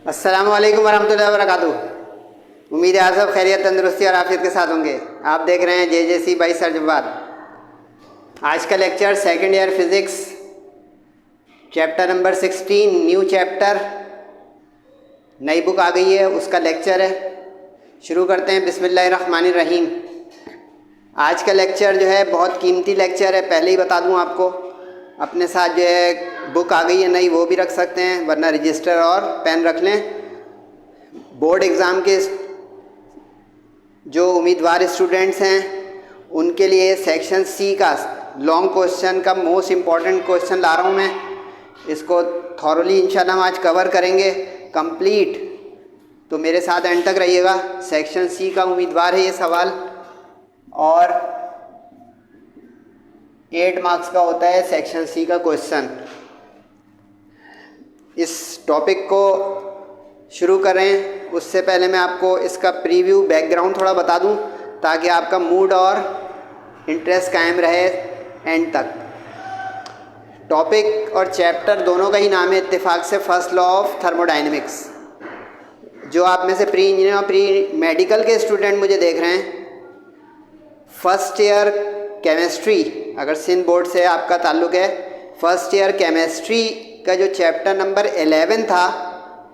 अस्सलामु अलैकुम वरहमतुल्लाहि वबरकातुहू। उम्मीद है आप सब खैरियत, तंदुरुस्ती और आफियत के साथ होंगे। आप देख रहे हैं JJC बाई सर जब्बार। आज का lecture second year physics chapter number 16 new chapter, नई बुक आ गई है, उसका लेक्चर है। शुरू करते हैं बिस्मिल्लाहिर्रहमानिर्रहीम। आज का लेक्चर जो है बहुत कीमती लेक्चर है, पहले ही बता दूं आपको। अपने साथ जो है बुक आ गई है नई, वो भी रख सकते हैं, वरना रजिस्टर और पेन रख लें। बोर्ड एग्ज़ाम के जो उम्मीदवार स्टूडेंट्स हैं उनके लिए सेक्शन सी का लॉन्ग क्वेश्चन का मोस्ट इम्पॉर्टेंट क्वेश्चन ला रहा हूँ मैं। इसको थॉरली इंशाल्लाह हम आज कवर करेंगे कंप्लीट, तो मेरे साथ एंड तक रहिएगा। सेक्शन सी का उम्मीदवार है ये सवाल, और 8 मार्क्स का होता है सेक्शन सी का क्वेश्चन। इस टॉपिक को शुरू करें उससे पहले मैं आपको इसका प्रीव्यू बैकग्राउंड थोड़ा बता दूं, ताकि आपका मूड और इंटरेस्ट कायम रहे एंड तक। टॉपिक और चैप्टर दोनों का ही नाम है इत्तेफाक से फर्स्ट लॉ ऑफ थर्मोडायनेमिक्स। जो आप में से प्री इंजीनियर और प्री मेडिकल के स्टूडेंट मुझे देख रहे हैं, फर्स्ट ईयर केमिस्ट्री, अगर सिंध बोर्ड से आपका ताल्लुक़ है, फर्स्ट ईयर केमिस्ट्री का जो चैप्टर नंबर 11 था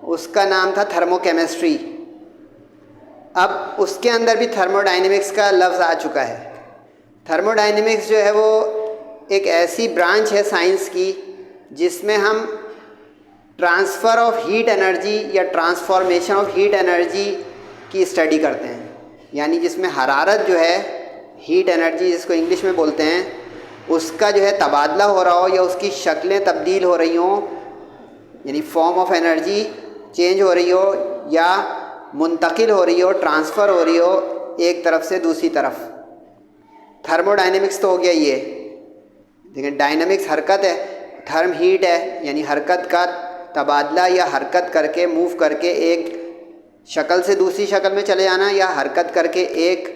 उसका नाम था थर्मोकेमिस्ट्री। अब उसके अंदर भी थर्मोडायनेमिक्स का लफ्ज़ आ चुका है। थर्मोडायनेमिक्स जो है वो एक ऐसी ब्रांच है साइंस की जिसमें हम ट्रांसफ़र ऑफ हीट एनर्जी या ट्रांसफॉर्मेशन ऑफ हीट एनर्जी की स्टडी करते हैं। यानी जिसमें हरारत जो है, हीट एनर्जी जिसको इंग्लिश में बोलते हैं, उसका जो है तबादला हो रहा हो या उसकी शक्लें तब्दील हो रही हों, यानी फॉर्म ऑफ एनर्जी चेंज हो रही हो या मुंतकिल हो रही हो, ट्रांसफ़र हो रही हो एक तरफ से दूसरी तरफ। थर्मोडायनेमिक्स तो हो गया ये, लेकिन डायनेमिक्स हरकत है, थर्म हीट है, यानी हरकत का तबादला या हरकत करके मूव करके एक शक्ल से दूसरी शक्ल में चले जाना, या हरकत करके एक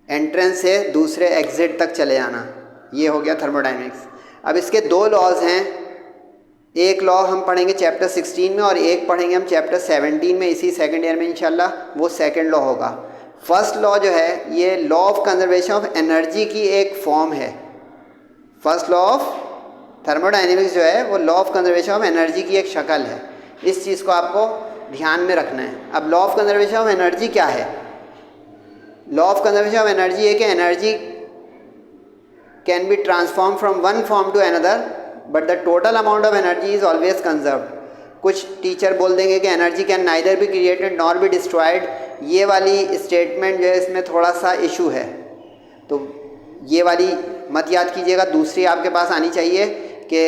एंट्रेंस से दूसरे एग्ज़िट तक चले जाना, ये हो गया थर्मोडायनेमिक्स। अब इसके 2 लॉज हैं। एक लॉ हम पढ़ेंगे चैप्टर 16 में और एक पढ़ेंगे हम चैप्टर 17 में, इसी सेकंड ईयर में इंशाल्लाह। वो सेकंड लॉ होगा। फर्स्ट लॉ जो है ये law of conservation of energy की एक फॉर्म है। फर्स्ट लॉ ऑफ थर्मोडायनेमिक्स जो है वो law of conservation of energy की एक शक्ल है। इस चीज़ को आपको ध्यान में रखना है। अब law of conservation of energy क्या है? Law of conservation of energy है कि energy can be transform from one form to another but the total amount of energy is always conserved. कुछ टीचर बोल देंगे कि energy can neither be created nor be destroyed. ये वाली statement जो है इसमें थोड़ा सा इशू है, तो ये वाली मत याद कीजिएगा। दूसरी आपके पास आनी चाहिए कि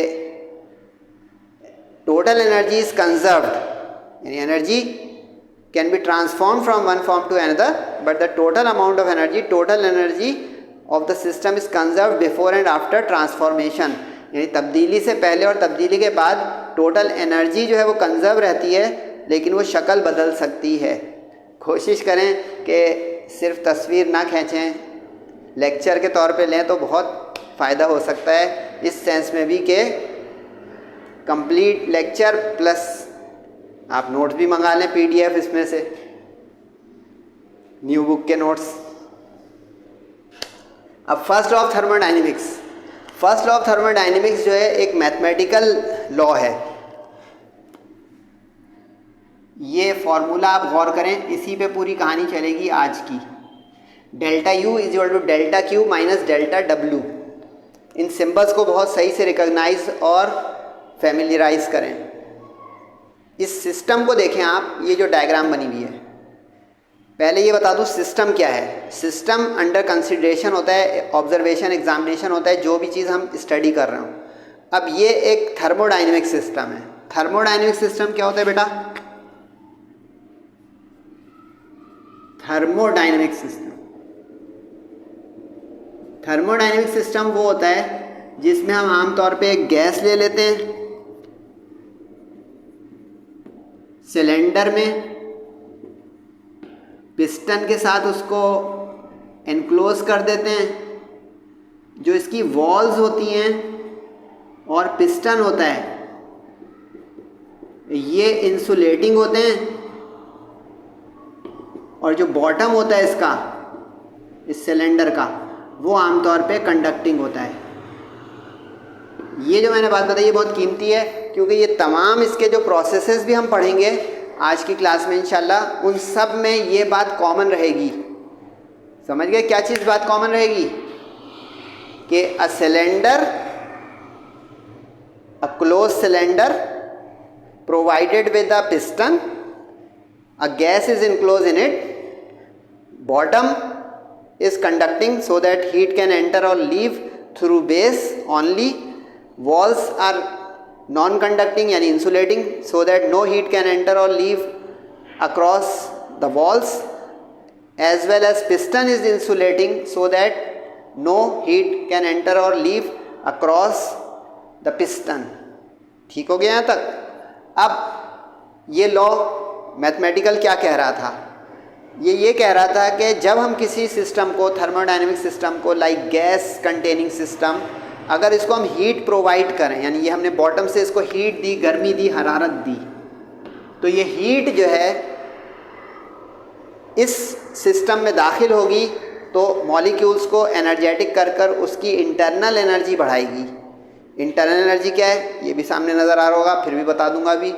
टोटल एनर्जी इज़ कंजर्व्ड, यानी energy can be transform from one form to another but the total amount of energy, total energy of the system is conserved before and after transformation. यानी तब्दीली से पहले और तब्दीली के बाद टोटल एनर्जी जो है वो कंजर्व रहती है, लेकिन वो शक्ल बदल सकती है। कोशिश करें कि सिर्फ तस्वीर ना खींचें, लेक्चर के तौर पे लें तो बहुत फ़ायदा हो सकता है, इस सेंस में भी कि कंप्लीट लेक्चर प्लस आप नोट्स भी मंगा लें PDF इसमें से, न्यू बुक के नोट्स। अब first law of thermodynamics. First law of thermodynamics जो है एक मैथमेटिकल लॉ है। ये फॉर्मूला आप गौर करें, इसी पे पूरी कहानी चलेगी आज की। Delta U is equal to delta Q minus delta W। इन सिंबल्स को बहुत सही से रिकॉग्नाइज और फैमिलियराइज करें। इस सिस्टम को देखें आप, ये जो डायग्राम बनी हुई है। पहले ये बता दूं सिस्टम क्या है। सिस्टम अंडर कंसिडरेशन होता है, ऑब्जर्वेशन, एग्जामिनेशन होता है, जो भी चीज़ हम स्टडी कर रहे हो। अब ये एक थर्मोडायनेमिक सिस्टम है। थर्मोडायनेमिक सिस्टम क्या होता है बेटा? थर्मोडायनेमिक सिस्टम, थर्मोडायनेमिक सिस्टम वो होता है जिसमें हम आमतौर पे एक गैस ले लेते हैं, सिलेंडर में पिस्टन के साथ उसको एनक्लोज कर देते हैं। जो इसकी वॉल्स होती हैं और पिस्टन होता है, ये इंसुलेटिंग होते हैं और जो बॉटम होता है इसका, इस सिलेंडर का, वो आमतौर पे कंडक्टिंग होता है। ये जो मैंने बात बताई ये बहुत कीमती है, क्योंकि ये तमाम इसके जो प्रोसेसेस भी हम पढ़ेंगे आज की क्लास में इंशाल्लाह, उन सब में ये बात कॉमन रहेगी। समझ गए क्या चीज़ बात कॉमन रहेगी? कि a cylinder, a close cylinder provided with a piston, a gas is enclosed in it, bottom is conducting so that heat can enter or leave through base only, walls are non-conducting यानी insulating so that no heat can enter or leave across the walls, as well as piston is insulating so that no heat can enter or leave across the piston। ठीक हो गया यहाँ तक? अब ये law mathematical क्या कह रहा था? ये कह रहा था कि जब हम किसी सिस्टम को, थर्मोडायनेमिक सिस्टम को, लाइक गैस कंटेनिंग सिस्टम, अगर इसको हम हीट प्रोवाइड करें, यानी ये हमने बॉटम से इसको हीट दी, गर्मी दी, हरारत दी, तो ये हीट जो है इस सिस्टम में दाखिल होगी तो मॉलिक्यूल्स को एनर्जेटिक कर कर उसकी इंटरनल एनर्जी बढ़ाएगी। इंटरनल एनर्जी क्या है ये भी सामने नज़र आ रहा होगा, फिर भी बता दूंगा अभी।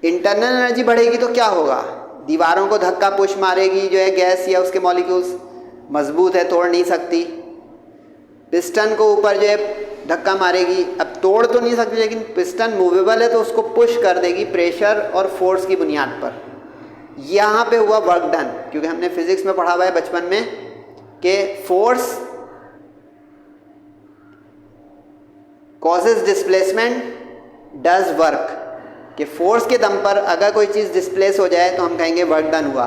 इंटरनल एनर्जी बढ़ेगी तो क्या होगा? दीवारों को धक्का पुश मारेगी जो है गैस या उसके मॉलिक्यूल्स, मजबूत है तोड़ नहीं सकती। पिस्टन को ऊपर जो है धक्का मारेगी, अब तोड़ तो नहीं सकती लेकिन पिस्टन मूवेबल है तो उसको पुश कर देगी प्रेशर और फोर्स की बुनियाद पर। यहाँ पे हुआ वर्क डन, क्योंकि हमने फिजिक्स में पढ़ा हुआ है बचपन में कि force causes displacement does work, कि फोर्स के दम पर अगर कोई चीज़ डिस्प्लेस हो जाए तो हम कहेंगे वर्क डन हुआ।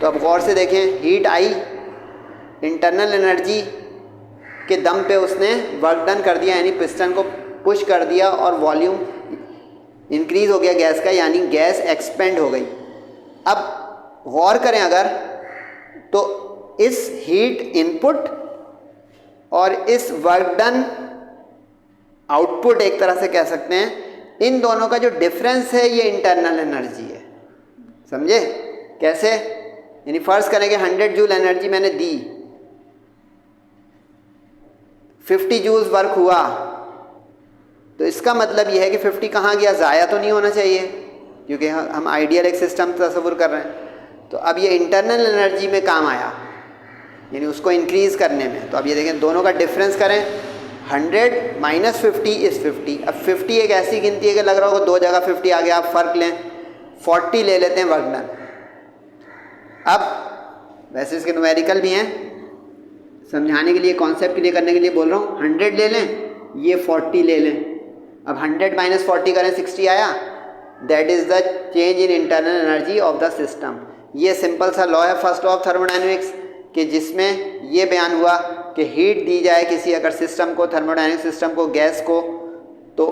तो अब गौर से देखें, हीट आई, इंटरनल एनर्जी के दम पे उसने वर्क डन कर दिया, यानी पिस्टन को पुश कर दिया और वॉल्यूम इंक्रीज हो गया गैस का, यानी गैस एक्सपेंड हो गई। अब गौर करें अगर, तो इस हीट इनपुट और इस वर्क डन आउटपुट एक तरह से कह सकते हैं, इन दोनों का जो डिफरेंस है ये इंटरनल एनर्जी है। समझे कैसे? यानी फर्ज करें कि 100 जूल एनर्जी मैंने दी, 50 जूल्स वर्क हुआ, तो इसका मतलब ये है कि 50 कहाँ गया? ज़ाया तो नहीं होना चाहिए, क्योंकि हम आइडियल एक सिस्टम तस्वुर कर रहे हैं। तो अब ये इंटरनल एनर्जी में काम आया, यानी उसको इंक्रीज़ करने में। तो अब ये देखें, दोनों का डिफरेंस करें, 100 माइनस 50 इज़ 50। अब 50 एक ऐसी गिनती है कि लग रहा होगा दो जगह 50 आ गया, आप फ़र्क लें, 40 ले लेते हैं वर्क डन। अब वैसे इसके न्यूमेरिकल भी हैं, समझाने के लिए, कॉन्सेप्ट के लिए करने के लिए बोल रहा हूँ। 100 ले लें, ये 40 ले लें। अब 100 माइनस 40 करें, 60 आया। That is the change in internal energy of the system. ये सिंपल सा लॉ है फर्स्ट लॉ ऑफ थर्मोडायनेमिक्स, कि जिसमें ये बयान हुआ कि हीट दी जाए किसी अगर सिस्टम को, थर्मोडायनेमिक सिस्टम को, गैस को, तो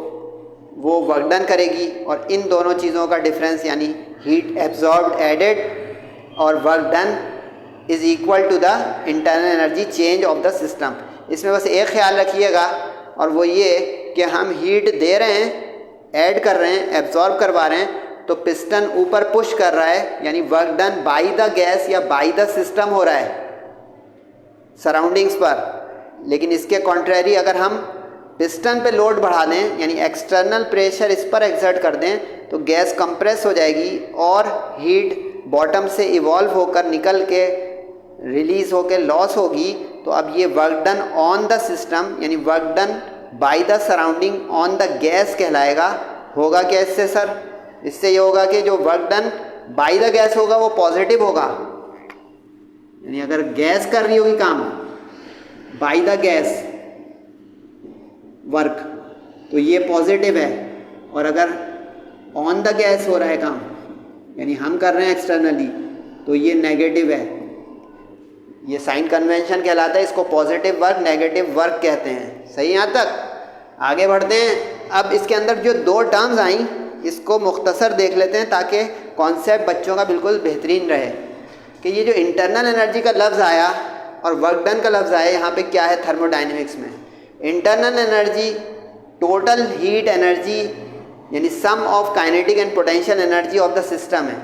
वो वर्क डन करेगी, और इन दोनों चीज़ों का डिफरेंस यानी हीट एब्जॉर्ब्ड एडेड और work done is equal to the internal energy change of the system. इसमें बस एक ख्याल रखिएगा, और वो ये कि हम हीट दे रहे हैं, ऐड कर रहे हैं, एब्जॉर्ब करवा रहे हैं, तो पिस्टन ऊपर पुश कर रहा है, यानी work done by the gas या बाय द सिस्टम हो रहा है सराउंडिंग्स पर। लेकिन इसके कॉन्ट्रेरी अगर हम पिस्टन पे लोड बढ़ा दें, यानी एक्सटर्नल प्रेशर इस पर एक्सर्ट कर दें, तो गैस कंप्रेस हो जाएगी और हीट बॉटम से इवॉल्व होकर निकल के रिलीज़ होकर लॉस होगी। तो अब ये work done on the system, यानी work done by the surrounding on the gas कहलाएगा। होगा क्या इससे सर? इससे ये होगा कि जो work done by the gas होगा वो पॉजिटिव होगा, यानी अगर गैस कर रही होगी काम बाय द गैस वर्क, तो ये पॉजिटिव है, और अगर ऑन द गैस हो रहा है काम, यानी हम कर रहे हैं एक्सटर्नली, तो ये नेगेटिव है। ये साइन कन्वेंशन कहलाता है, इसको पॉजिटिव वर्क नेगेटिव वर्क कहते हैं। सही? यहाँ तक आगे बढ़ते हैं। अब इसके अंदर जो दो टर्म्स आई, इसको मुख्तसर देख लेते हैं ताकि कॉन्सेप्ट बच्चों का बिल्कुल बेहतरीन रहे। कि ये जो इंटरनल एनर्जी का लफ्ज़ आया और वर्क डन का लफ्ज़ आया, यहाँ पे क्या है थर्मोडायनेमिक्स में? Internal energy total heat energy यानी sum of kinetic and potential energy of the system है,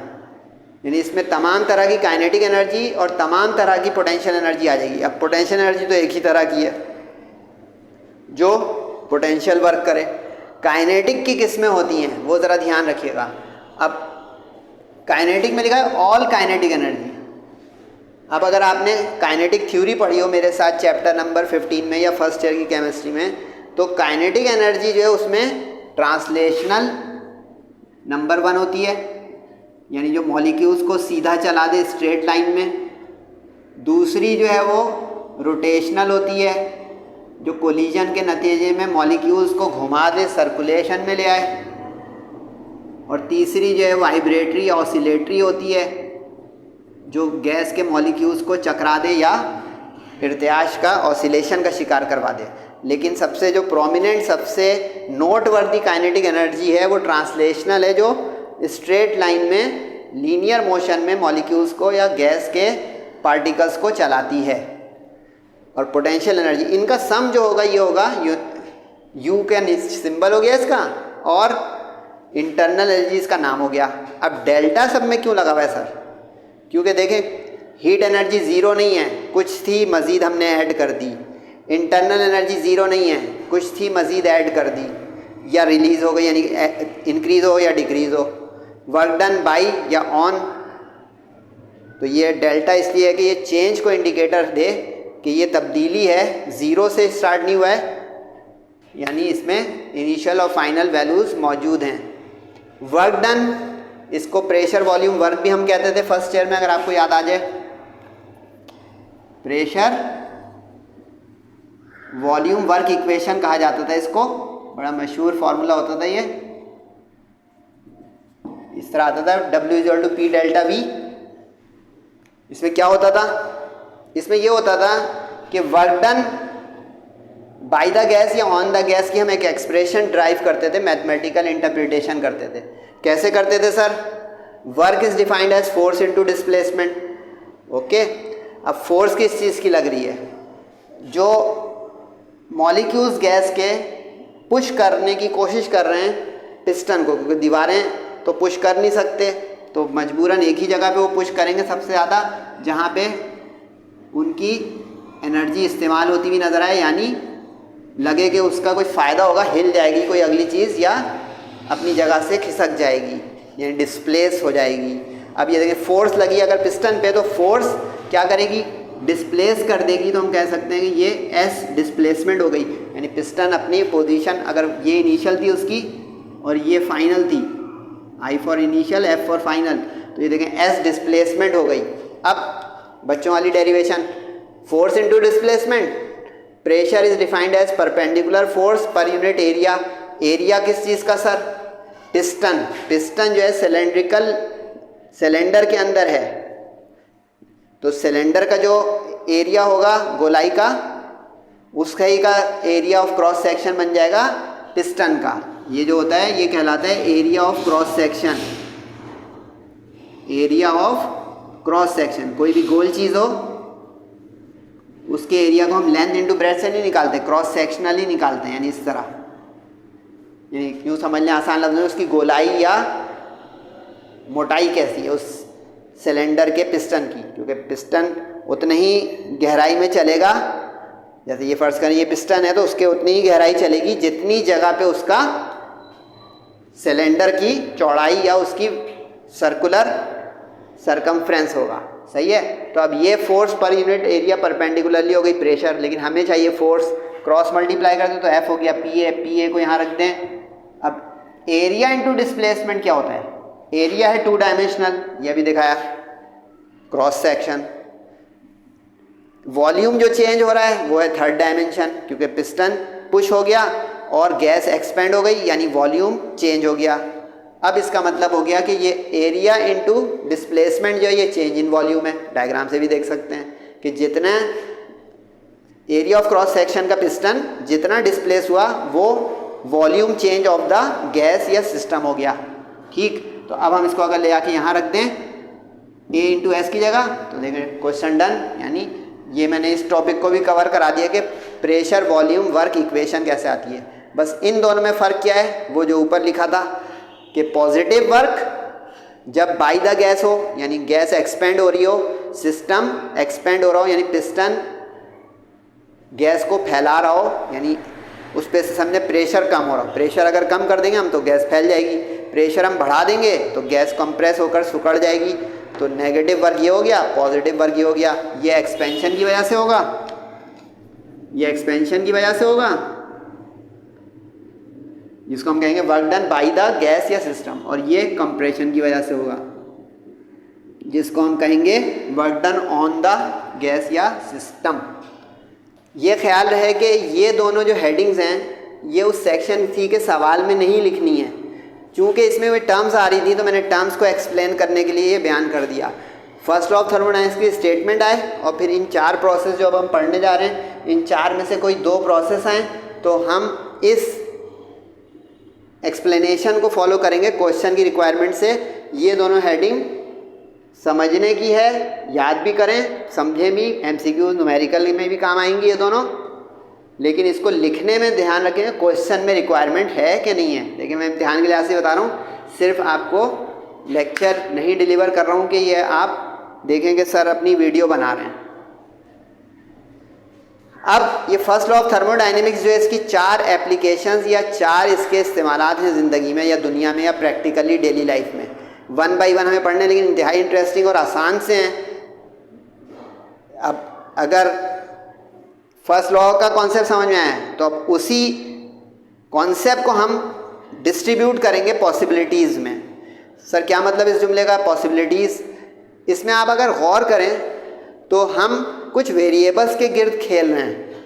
यानी इसमें तमाम तरह की काइनेटिक एनर्जी और तमाम तरह की पोटेंशियल एनर्जी आ जाएगी। अब पोटेंशियल एनर्जी तो एक ही तरह की है जो पोटेंशियल वर्क करे, काइनेटिक की किस्में होती हैं वो ज़रा ध्यान रखिएगा। अब काइनेटिक में लिखा है ऑल काइनेटिक एनर्जी। अब अगर आपने काइनेटिक थ्योरी पढ़ी हो मेरे साथ चैप्टर नंबर 15 में या फर्स्ट ईयर की केमिस्ट्री में, तो काइनेटिक एनर्जी जो है उसमें ट्रांसलेशनल नंबर 1 होती है, यानी जो मॉलिक्यूल्स को सीधा चला दे स्ट्रेट लाइन में। दूसरी जो है वो रोटेशनल होती है, जो कोलिजन के नतीजे में मॉलिक्यूल्स को घुमा दे, सर्कुलेशन में ले आए। और तीसरी जो है वाइब्रेटरी ऑसिलेटरी होती है, जो गैस के मॉलिक्यूल्स को चकरा दे या इर्तियाश का ऑसिलेशन का शिकार करवा दे। लेकिन सबसे जो प्रोमिनेंट, सबसे नोटवर्दी काइनेटिक एनर्जी है वो ट्रांसलेशनल है, जो स्ट्रेट लाइन में लीनियर मोशन में मॉलिक्यूल्स को या गैस के पार्टिकल्स को चलाती है। और पोटेंशियल एनर्जी, इनका सम जो होगा ये होगा यू का सिंबल हो गया इसका, और इंटरनल एनर्जी इसका नाम हो गया। अब डेल्टा सब में क्यों लगा हुआ है सर? क्योंकि देखें हीट एनर्जी ज़ीरो नहीं है, कुछ थी मज़ीद हमने ऐड कर दी। इंटरनल एनर्जी ज़ीरो नहीं है, कुछ थी मज़ीद ऐड कर दी, या रिलीज़ हो गई, यानी इंक्रीज़ हो या डिक्रीज़ हो। वर्क डन बाई या ऑन, तो ये डेल्टा इसलिए है कि ये चेंज को इंडिकेटर दे कि ये तब्दीली है, ज़ीरो से स्टार्ट नहीं हुआ है, यानी इसमें इनिशियल और फाइनल वैल्यूज़ मौजूद हैं। वर्क डन, इसको प्रेशर वॉल्यूम वर्क भी हम कहते थे फर्स्ट ईयर में, अगर आपको याद आ जाए। प्रेशर वॉल्यूम वर्क इक्वेशन कहा जाता था इसको, बड़ा मशहूर फार्मूला होता था ये, इस तरह आता था W = P डेल्टा V। इसमें क्या होता था? इसमें ये होता था कि work done by the gas या ऑन द गैस की हम एक एक्सप्रेशन ड्राइव करते थे, मैथमेटिकल इंटरप्रिटेशन करते थे। कैसे करते थे sir? Work is defined as force into displacement. Okay, अब फोर्स किस चीज़ की लग रही है? जो मॉलिक्यूल्स गैस के पुश करने की कोशिश कर रहे हैं पिस्टन को, क्योंकि दीवारें तो पुश कर नहीं सकते, तो मजबूरन एक ही जगह पे वो पुश करेंगे सबसे ज़्यादा, जहाँ पे उनकी एनर्जी इस्तेमाल होती हुई नज़र आए, यानी लगे कि उसका कोई फ़ायदा होगा, हिल जाएगी कोई अगली चीज़ या अपनी जगह से खिसक जाएगी, यानी डिस्प्लेस हो जाएगी। अब ये देखें फोर्स लगी अगर पिस्टन पे, तो फोर्स क्या करेगी? डिस्प्लेस कर देगी। तो हम कह सकते हैं कि ये एस डिस्प्लेसमेंट हो गई, यानी पिस्टन अपनी पोजीशन, अगर ये इनिशियल थी उसकी और ये फाइनल थी, I for initial F for final, तो ये देखें एस डिस्प्लेसमेंट हो गई। अब बच्चों वाली derivation, force into displacement. Pressure is defined as perpendicular force per unit area. Area किस चीज़ का सर? पिस्टन। पिस्टन जो है सिलेंड्रिकल, सिलेंडर के अंदर है, तो सिलेंडर का जो एरिया होगा गोलाई का, उसका ही का एरिया ऑफ क्रॉस सेक्शन बन जाएगा पिस्टन का। ये जो होता है ये कहलाता है area of cross section. Area of cross section, कोई भी गोल चीज़ हो उसके एरिया को हम लेंथ इंटू ब्रेड्थ से नहीं निकालते, क्रॉस सेक्शनल ही निकालते हैं, यानी इस तरह। यानी क्यों समझने आसान लफ्ज़ है, उसकी गोलाई या मोटाई कैसी है उस सिलेंडर के पिस्टन की, क्योंकि पिस्टन उतनी ही गहराई में चलेगा, जैसे ये फर्ज करें ये पिस्टन है तो उसके उतनी ही गहराई चलेगी जितनी जगह पे उसका सिलेंडर की चौड़ाई या उसकी सर्कुलर सरकमफ्रेंस होगा। सही है। तो अब ये force per unit area perpendicularly हो गई प्रेशर, लेकिन हमें चाहिए फोर्स, क्रॉस मल्टीप्लाई कर दो तो एफ हो गया पी ए को यहाँ रख दें। अब एरिया इंटू डिस्प्लेसमेंट क्या होता है? एरिया है 2 डायमेंशनल, यह भी दिखाया, क्रॉस सेक्शन। वॉल्यूम जो चेंज हो रहा है वो है 3rd डायमेंशन, क्योंकि पिस्टन पुश हो गया और गैस एक्सपेंड हो गई, यानी वॉल्यूम चेंज हो गया। अब इसका मतलब हो गया कि ये एरिया इंटू डिस्प्लेसमेंट जो है ये चेंज इन वॉल्यूम है। डायग्राम से भी देख सकते हैं कि जितना एरिया ऑफ क्रॉस सेक्शन का पिस्टन जितना डिस्प्लेस हुआ वो volume change of the gas या सिस्टम हो गया। ठीक, तो अब हम इसको अगर ले आके यहाँ रख दें ए इंटू एस की जगह, तो देखें क्वेश्चन डन। यानी ये मैंने इस टॉपिक को भी कवर करा दिया कि प्रेशर वॉल्यूम वर्क इक्वेशन कैसे आती है। बस इन दोनों में फ़र्क क्या है, वो जो ऊपर लिखा था कि पॉजिटिव वर्क जब बाय द गैस हो, यानी गैस एक्सपेंड हो रही हो, सिस्टम एक्सपेंड हो रहा हो, यानी पिस्टन गैस को फैला रहा हो, यानी उस पे से समझे प्रेशर कम हो रहा हो। प्रेशर अगर कम कर देंगे हम तो गैस फैल जाएगी, प्रेशर हम बढ़ा देंगे तो गैस कंप्रेस होकर सिकुड़ जाएगी। तो नेगेटिव वर्क ये हो गया, पॉजिटिव वर्क ये हो गया। ये एक्सपेंशन की वजह से होगा, ये एक्सपेंशन की वजह से होगा, जिसको हम कहेंगे work done by the gas या सिस्टम, और ये कंप्रेशन की वजह से होगा, जिसको हम कहेंगे work done on the gas या सिस्टम। ये ख्याल रहे कि ये दोनों जो हेडिंग्स हैं ये उस सेक्शन सी के सवाल में नहीं लिखनी है, चूँकि इसमें वो टर्म्स आ रही थी तो मैंने टर्म्स को एक्सप्लेन करने के लिए ये बयान कर दिया। फर्स्ट लॉ ऑफ थर्मोडायनेमिक्स की स्टेटमेंट आए और फिर इन 4 प्रोसेस जो अब हम पढ़ने जा रहे हैं, इन 4 में से कोई 2 प्रोसेस आए तो हम इस एक्सप्लेनेशन को फॉलो करेंगे क्वेश्चन की रिक्वायरमेंट से। ये दोनों हेडिंग समझने की है, याद भी करें, समझें भी, एमसीक्यू न्यूमेरिकल में भी काम आएंगी ये दोनों, लेकिन इसको लिखने में ध्यान रखें क्वेश्चन में रिक्वायरमेंट है कि नहीं है। लेकिन मैं इम्तिहान के लिहाज से बता रहा हूँ, सिर्फ आपको लेक्चर नहीं डिलीवर कर रहा हूँ कि ये आप देखें कि सर अपनी वीडियो बना रहे हैं। अब ये फर्स्ट लॉ ऑफ थर्मोडायनेमिक्स जो है इसकी 4 एप्लीकेशंस या 4 इसके इस्तेमालात हैं ज़िंदगी में या दुनिया में या प्रैक्टिकली डेली लाइफ में। 1 बाय 1 हमें पढ़ने, लेकिन इंतहाई इंटरेस्टिंग और आसान से हैं। अब अगर फर्स्ट लॉ का कॉन्सेप्ट समझ में आया तो अब उसी कॉन्सेप्ट को हम डिस्ट्रीब्यूट करेंगे पॉसिबिलिटीज़ में। सर क्या मतलब इस जुमले का पॉसिबिलिटीज़? इसमें आप अगर गौर करें तो हम कुछ वेरिएबल्स के गिर्द खेल रहे हैं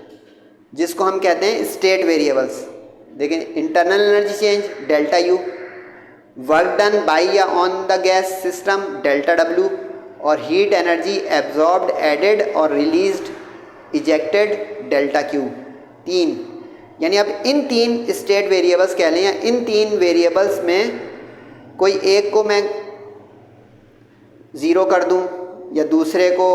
जिसको हम कहते हैं स्टेट वेरिएबल्स। देखिए, internal energy change delta U, work done by या on the gas system delta W, और हीट एनर्जी एब्जॉर्ब्ड, एडेड और रिलीज्ड इजेक्टेड डेल्टा क्यू। 3, यानी अब इन 3 स्टेट वेरिएबल्स कह लें या इन 3 वेरिएबल्स में कोई एक को मैं ज़ीरो कर दूं या दूसरे को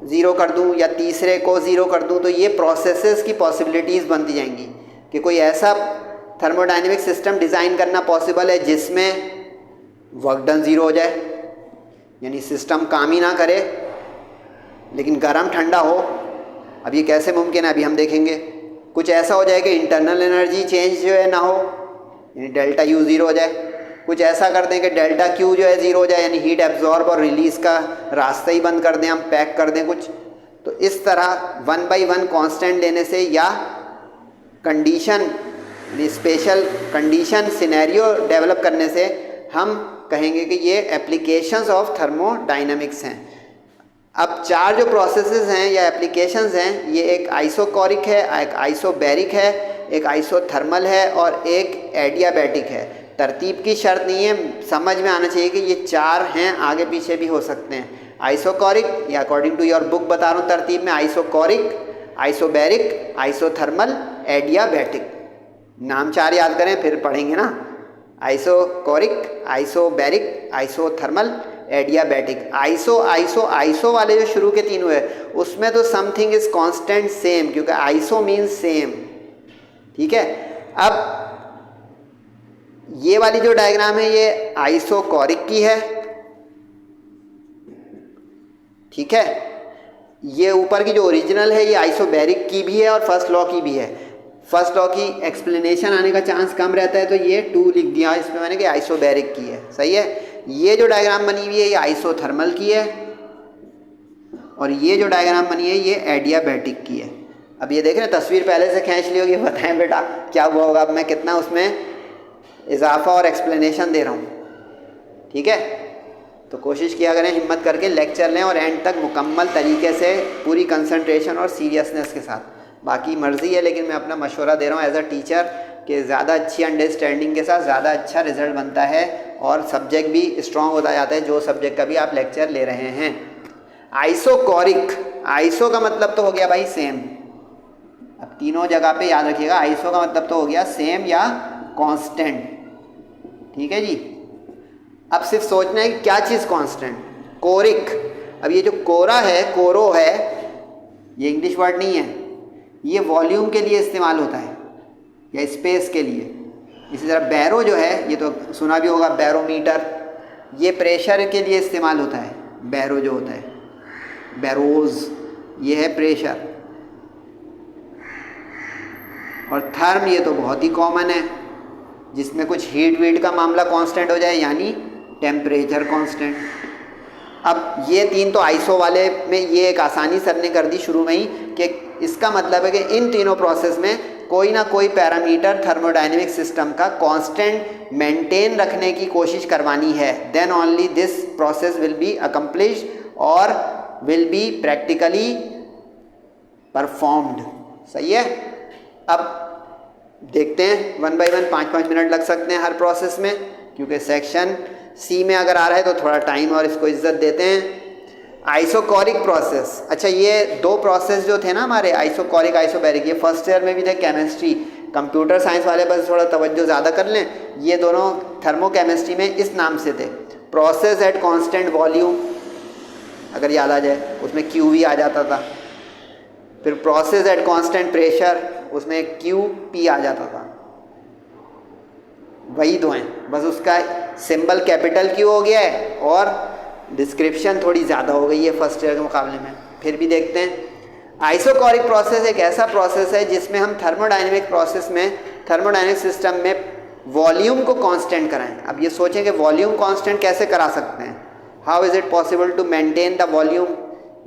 ज़ीरो कर दूं या तीसरे को ज़ीरो कर दूं, तो ये प्रोसेसेस की पॉसिबिलिटीज़ बनती जाएंगी कि कोई ऐसा थर्मोडायनेमिक सिस्टम डिज़ाइन करना पॉसिबल है जिसमें वर्क डन ज़ीरो हो जाए, यानी सिस्टम काम ही ना करे लेकिन गर्म ठंडा हो। अब ये कैसे मुमकिन है अभी हम देखेंगे। कुछ ऐसा हो जाए कि इंटरनल एनर्जी चेंज जो है ना हो, यानी डेल्टा यू ज़ीरो हो जाए। कुछ ऐसा कर दें कि डेल्टा क्यू जो है ज़ीरो हो जाए, यानी हीट एब्जॉर्ब और रिलीज़ का रास्ता ही बंद कर दें, हम पैक कर दें कुछ। तो इस तरह 1 बाय 1 कांस्टेंट लेने से या condition special condition scenario develop करने से हम कहेंगे कि ये एप्लीकेशंस ऑफ थर्मोडायनामिक्स हैं। अब 4 जो प्रोसेसेस हैं या एप्लीकेशंस हैं, ये एक आइसोकोरिक है, एक आइसोबैरिक है, एक आइसोथर्मल है और एक एडियाबैटिक है। तरतीब की शर्त नहीं है, समझ में आना चाहिए कि ये 4 हैं, आगे पीछे भी हो सकते हैं। आइसोकोरिक या अकॉर्डिंग टू योर बुक बता रहा हूँ तरतीब में, आइसोकोरिक, आइसोबैरिक, आइसोथर्मल, एडियाबैटिक। नाम 4 याद करें फिर पढ़ेंगे ना। Isochoric, isobaric, isothermal, adiabatic. Iso वाले जो शुरू के 3 हुए उसमें तो समथिंग इज कांस्टेंट सेम, क्योंकि आइसो मीन्स सेम। ठीक है, अब ये वाली जो डायग्राम है ये आइसोकोरिक की है। ठीक है, ये ऊपर की जो ओरिजिनल है ये आइसोबैरिक की भी है और फर्स्ट लॉ की भी है। फर्स्ट लॉ की एक्सप्लेनेशन आने का चांस कम रहता है तो ये 2 लिख दिया इसमें मैंने कि आइसोबैरिक की है। सही है। ये जो डायग्राम बनी हुई है ये आइसोथर्मल की है और ये जो डायग्राम बनी है ये एडियाबैटिक की है। अब ये देख रहे हैं, तस्वीर पहले से खींच ली होगी। बताएं बेटा क्या हुआ होगा। अब मैं कितना उसमें इजाफा और एक्सप्लेनेशन दे रहा हूँ। ठीक है, तो कोशिश किया करें हिम्मत करके लेक्चर लें और एंड तक मुकम्मल तरीके से पूरी कंसंट्रेशन और सीरियसनेस के साथ। बाकी मर्ज़ी है, लेकिन मैं अपना मशवरा दे रहा हूँ एज अ टीचर कि ज़्यादा अच्छी अंडरस्टैंडिंग के साथ ज़्यादा अच्छा रिजल्ट बनता है और सब्जेक्ट भी स्ट्रॉन्ग होता जाता है जो सब्जेक्ट का भी आप लेक्चर ले रहे हैं। आइसोकोरिक, आइसो का मतलब तो हो गया भाई सेम। अब तीनों जगह पे याद रखिएगा, आइसो का मतलब तो हो गया सेम या कांस्टेंट। ठीक है जी। अब सिर्फ सोचना है कि क्या चीज़ कांस्टेंट। कोरिक, अब ये जो कोरा है, कोरो है, ये इंग्लिश वर्ड नहीं है, ये वॉल्यूम के लिए इस्तेमाल होता है। या स्पेस के लिए। इसी तरह बैरो जो है, ये तो सुना भी होगा बैरोमीटर, ये प्रेशर के लिए इस्तेमाल होता है। बैरो जो होता है, बैरोज, ये है प्रेशर। और थर्म, ये तो बहुत ही कॉमन है, जिसमें कुछ हीट वीट का मामला कांस्टेंट हो जाए, यानी टेम्परेचर कांस्टेंट। अब ये तीन तो आइसो वाले में ये एक आसानी सर ने कर दी शुरू में ही, कि इसका मतलब है कि इन तीनों प्रोसेस में कोई ना कोई पैरामीटर थर्मोडायनेमिक सिस्टम का कांस्टेंट मेंटेन रखने की कोशिश करवानी है। Then only this process will be accomplished और विल बी प्रैक्टिकली परफॉर्म्ड। सही है। अब देखते हैं वन बाय वन, 5-5 मिनट लग सकते हैं हर प्रोसेस में, क्योंकि सेक्शन सी में अगर आ रहा है तो थोड़ा टाइम और इसको इज्जत देते हैं। आइसोकोरिक प्रोसेस, अच्छा ये दो प्रोसेस जो थे ना हमारे, आइसोकोरिक आइसोबैरिक, ये फर्स्ट ईयर में भी थे केमिस्ट्री। कंप्यूटर साइंस वाले बस थोड़ा तवज्जो ज़्यादा कर लें, ये दोनों थर्मोकेमिस्ट्री में इस नाम से थे। प्रोसेस एट कांस्टेंट वॉल्यूम, अगर याद आ जाए, उसमें क्यू वी आ जाता था। फिर प्रोसेस एट कांस्टेंट प्रेशर, उसमें क्यू पी आ जाता था। वही दो हैं, बस उसका सिंबल कैपिटल क्यू हो गया है और डिस्क्रिप्शन थोड़ी ज़्यादा हो गई है फर्स्ट ईयर के मुकाबले में। फिर भी देखते हैं। आइसोकोरिक प्रोसेस एक ऐसा प्रोसेस है जिसमें हम थर्मोडायनेमिक प्रोसेस में, थर्मोडायनेमिक सिस्टम में वॉल्यूम को कांस्टेंट कराएं। अब ये सोचें कि वॉल्यूम कांस्टेंट कैसे करा सकते हैं। How is it possible to maintain the volume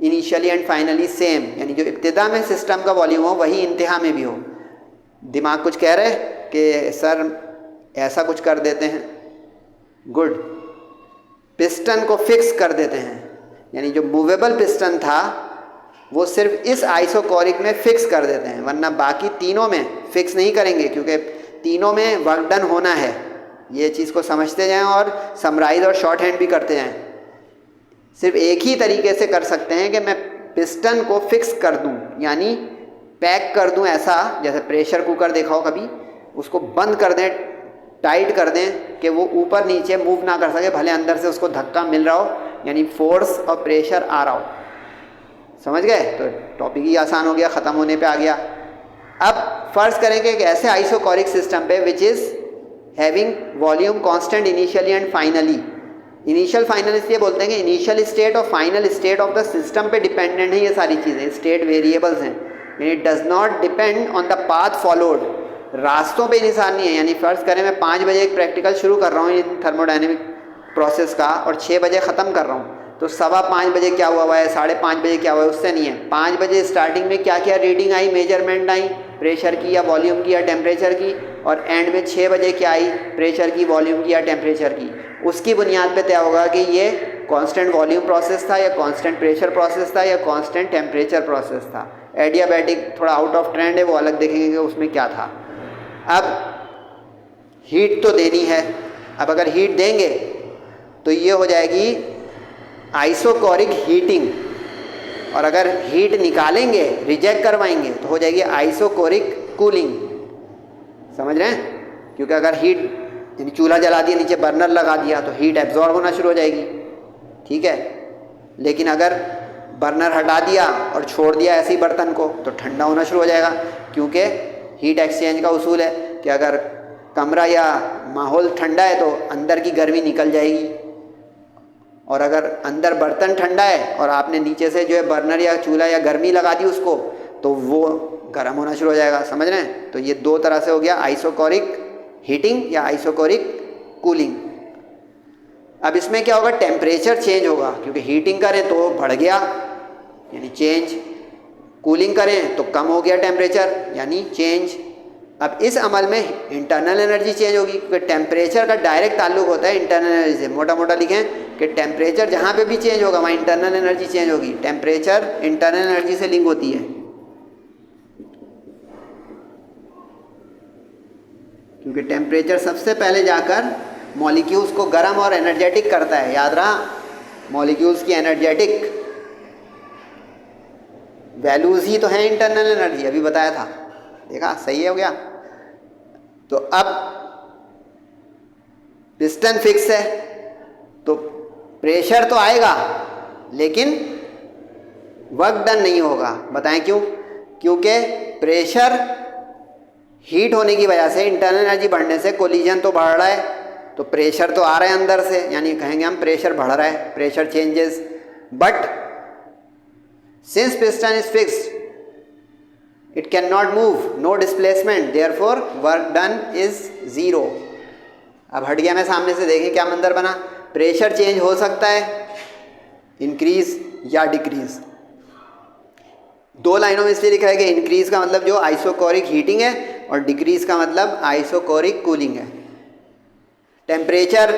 initially and finally same, यानी जो इब्तिदा में सिस्टम का वॉल्यूम हो वही इंतहा में भी हो। दिमाग कुछ कह रहे कि सर ऐसा कुछ कर देते हैं, गुड, पिस्टन को फिक्स कर देते हैं, यानी जो मूवेबल पिस्टन था वो सिर्फ इस आइसोकोरिक में फिक्स कर देते हैं, वरना बाकी तीनों में फिक्स नहीं करेंगे, क्योंकि तीनों में वर्क डन होना है। ये चीज़ को समझते जाएं और समराइज और शॉर्ट हैंड भी करते जाएं। सिर्फ एक ही तरीके से कर सकते हैं कि मैं पिस्टन को फिक्स कर दूं, यानी पैक कर दूं, ऐसा जैसे प्रेशर कुकर देखा हो कभी, उसको बंद कर दें, टाइट कर दें कि वो ऊपर नीचे मूव ना कर सके, भले अंदर से उसको धक्का मिल रहा हो, यानी फोर्स और प्रेशर आ रहा हो। समझ गए? तो टॉपिक ही आसान हो गया, ख़त्म होने पे आ गया। अब फर्ज करें कि एक ऐसे आइसोकोरिक सिस्टम पे which is having volume constant initially and finally. Initial final इसलिए बोलते हैं कि इनिशियल स्टेट और final state of the system पे डिपेंडेंट है ये सारी चीज़ें, स्टेट वेरिएबल्स हैं, यानी it does not depend on the path followed, रास्तों पे निशान नहीं है। यानी फ़र्ज़ करें मैं 5 बजे एक प्रैक्टिकल शुरू कर रहा हूँ थर्मोडायनेमिक प्रोसेस का और 6 बजे ख़त्म कर रहा हूँ, तो 5:15 बजे क्या हुआ है, 5:30 बजे क्या हुआ है, उससे नहीं है। 5 बजे स्टार्टिंग में क्या क्या reading I, measurement I, pressure की या वॉल्यूम की या टेम्परेचर की, और एंड में 6 बजे क्या आई, प्रेशर की, वॉल्यूम की या टेम्परेचर की। उसकी बुनियाद पे तय होगा कि ये कांस्टेंट वॉल्यूम प्रोसेस था या कांस्टेंट प्रेशर प्रोसेस था या कांस्टेंट टेम्परेचर प्रोसेस था। एडियाबैटिक थोड़ा आउट ऑफ ट्रेंड है, वो अलग देखेंगे कि उसमें क्या था। अब हीट तो देनी है, अब अगर हीट देंगे तो ये हो जाएगी आइसोकोरिक हीटिंग, और अगर हीट निकालेंगे, रिजेक्ट करवाएंगे, तो हो जाएगी आइसोकोरिक कूलिंग। समझ रहे हैं? क्योंकि अगर हीट, यानी चूल्हा जला दिया, नीचे बर्नर लगा दिया, तो हीट एब्जॉर्ब होना शुरू हो जाएगी, ठीक है। लेकिन अगर बर्नर हटा दिया और छोड़ दिया ऐसे ही बर्तन को, तो ठंडा होना शुरू हो जाएगा, क्योंकि हीट एक्सचेंज का उसूल है कि अगर कमरा या माहौल ठंडा है तो अंदर की गर्मी निकल जाएगी, और अगर अंदर बर्तन ठंडा है और आपने नीचे से जो है बर्नर या चूल्हा या गर्मी लगा दी उसको, तो वो गर्म होना शुरू हो जाएगा। समझ रहे हैं? तो ये दो तरह से हो गया आइसोकोरिक हीटिंग या आइसोकोरिक कूलिंग। अब इसमें क्या होगा, टेम्परेचर चेंज होगा, क्योंकि हीटिंग करें तो बढ़ गया यानी चेंज, कूलिंग करें तो कम हो गया टेम्परेचर यानी चेंज। अब इस अमल में इंटरनल एनर्जी चेंज होगी, क्योंकि टेम्परेचर का डायरेक्ट ताल्लुक होता है इंटरनल एनर्जी से। मोटा मोटा लिखें कि टेम्परेचर जहाँ पे भी चेंज होगा वहाँ इंटरनल एनर्जी चेंज होगी। टेम्परेचर इंटरनल एनर्जी से लिंक होती है, क्योंकि टेम्परेचर सबसे पहले जाकर मॉलिक्यूल्स को गर्म और एनर्जेटिक करता है। याद रहा, मॉलिक्यूल्स की एनर्जेटिक वैल्यूज़ ही तो हैं इंटरनल एनर्जी, अभी बताया था, देखा सही है हो गया। तो अब पिस्टन फिक्स है तो प्रेशर तो आएगा लेकिन वर्क डन नहीं होगा। बताएं क्यों? क्योंकि प्रेशर हीट होने की वजह से, इंटरनल एनर्जी बढ़ने से कोलिजन तो बढ़ रहा है, तो प्रेशर तो आ रहा है अंदर से, यानी कहेंगे हम प्रेशर बढ़ रहा है, pressure changes. But since piston is fixed it can not move, no displacement, therefore work done is zero. अब हट गया मैं सामने से, देखें क्या मंजर बना। प्रेशर चेंज हो सकता है, इंक्रीज या डिक्रीज। दो लाइनों में इसलिए लिखा है कि इंक्रीज का मतलब जो आइसोकोरिक हीटिंग है और डिक्रीज का मतलब आइसोकोरिक कूलिंग है। टेम्परेचर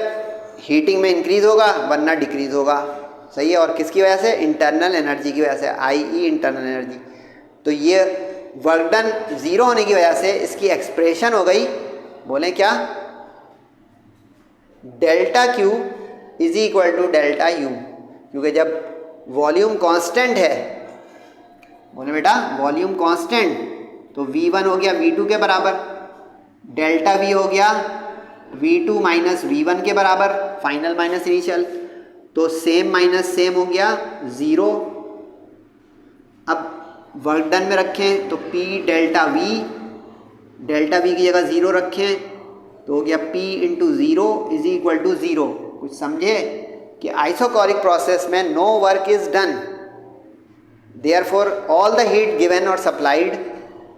हीटिंग में इंक्रीज होगा वरना डिक्रीज होगा, सही है। और किसकी वजह से? इंटरनल एनर्जी की वजह से, आई इंटरनल एनर्जी। तो ये वर्क डन ज़ीरो होने की वजह से इसकी एक्सप्रेशन हो गई, बोलें क्या? Delta Q is equal to delta U, क्योंकि जब वॉल्यूम कांस्टेंट है, बोले बेटा वॉल्यूम कांस्टेंट, तो V1 हो गया V2 के बराबर, डेल्टा V हो गया V2 माइनस V1 के बराबर, फाइनल माइनस इनिशियल, तो सेम माइनस सेम हो गया ज़ीरो। अब वर्क डन में रखें तो P डेल्टा V की जगह ज़ीरो रखें तो हो गया P into zero is equal to zero. कुछ समझे कि आइसोकोरिक प्रोसेस में no work is done, therefore all the heat given और supplied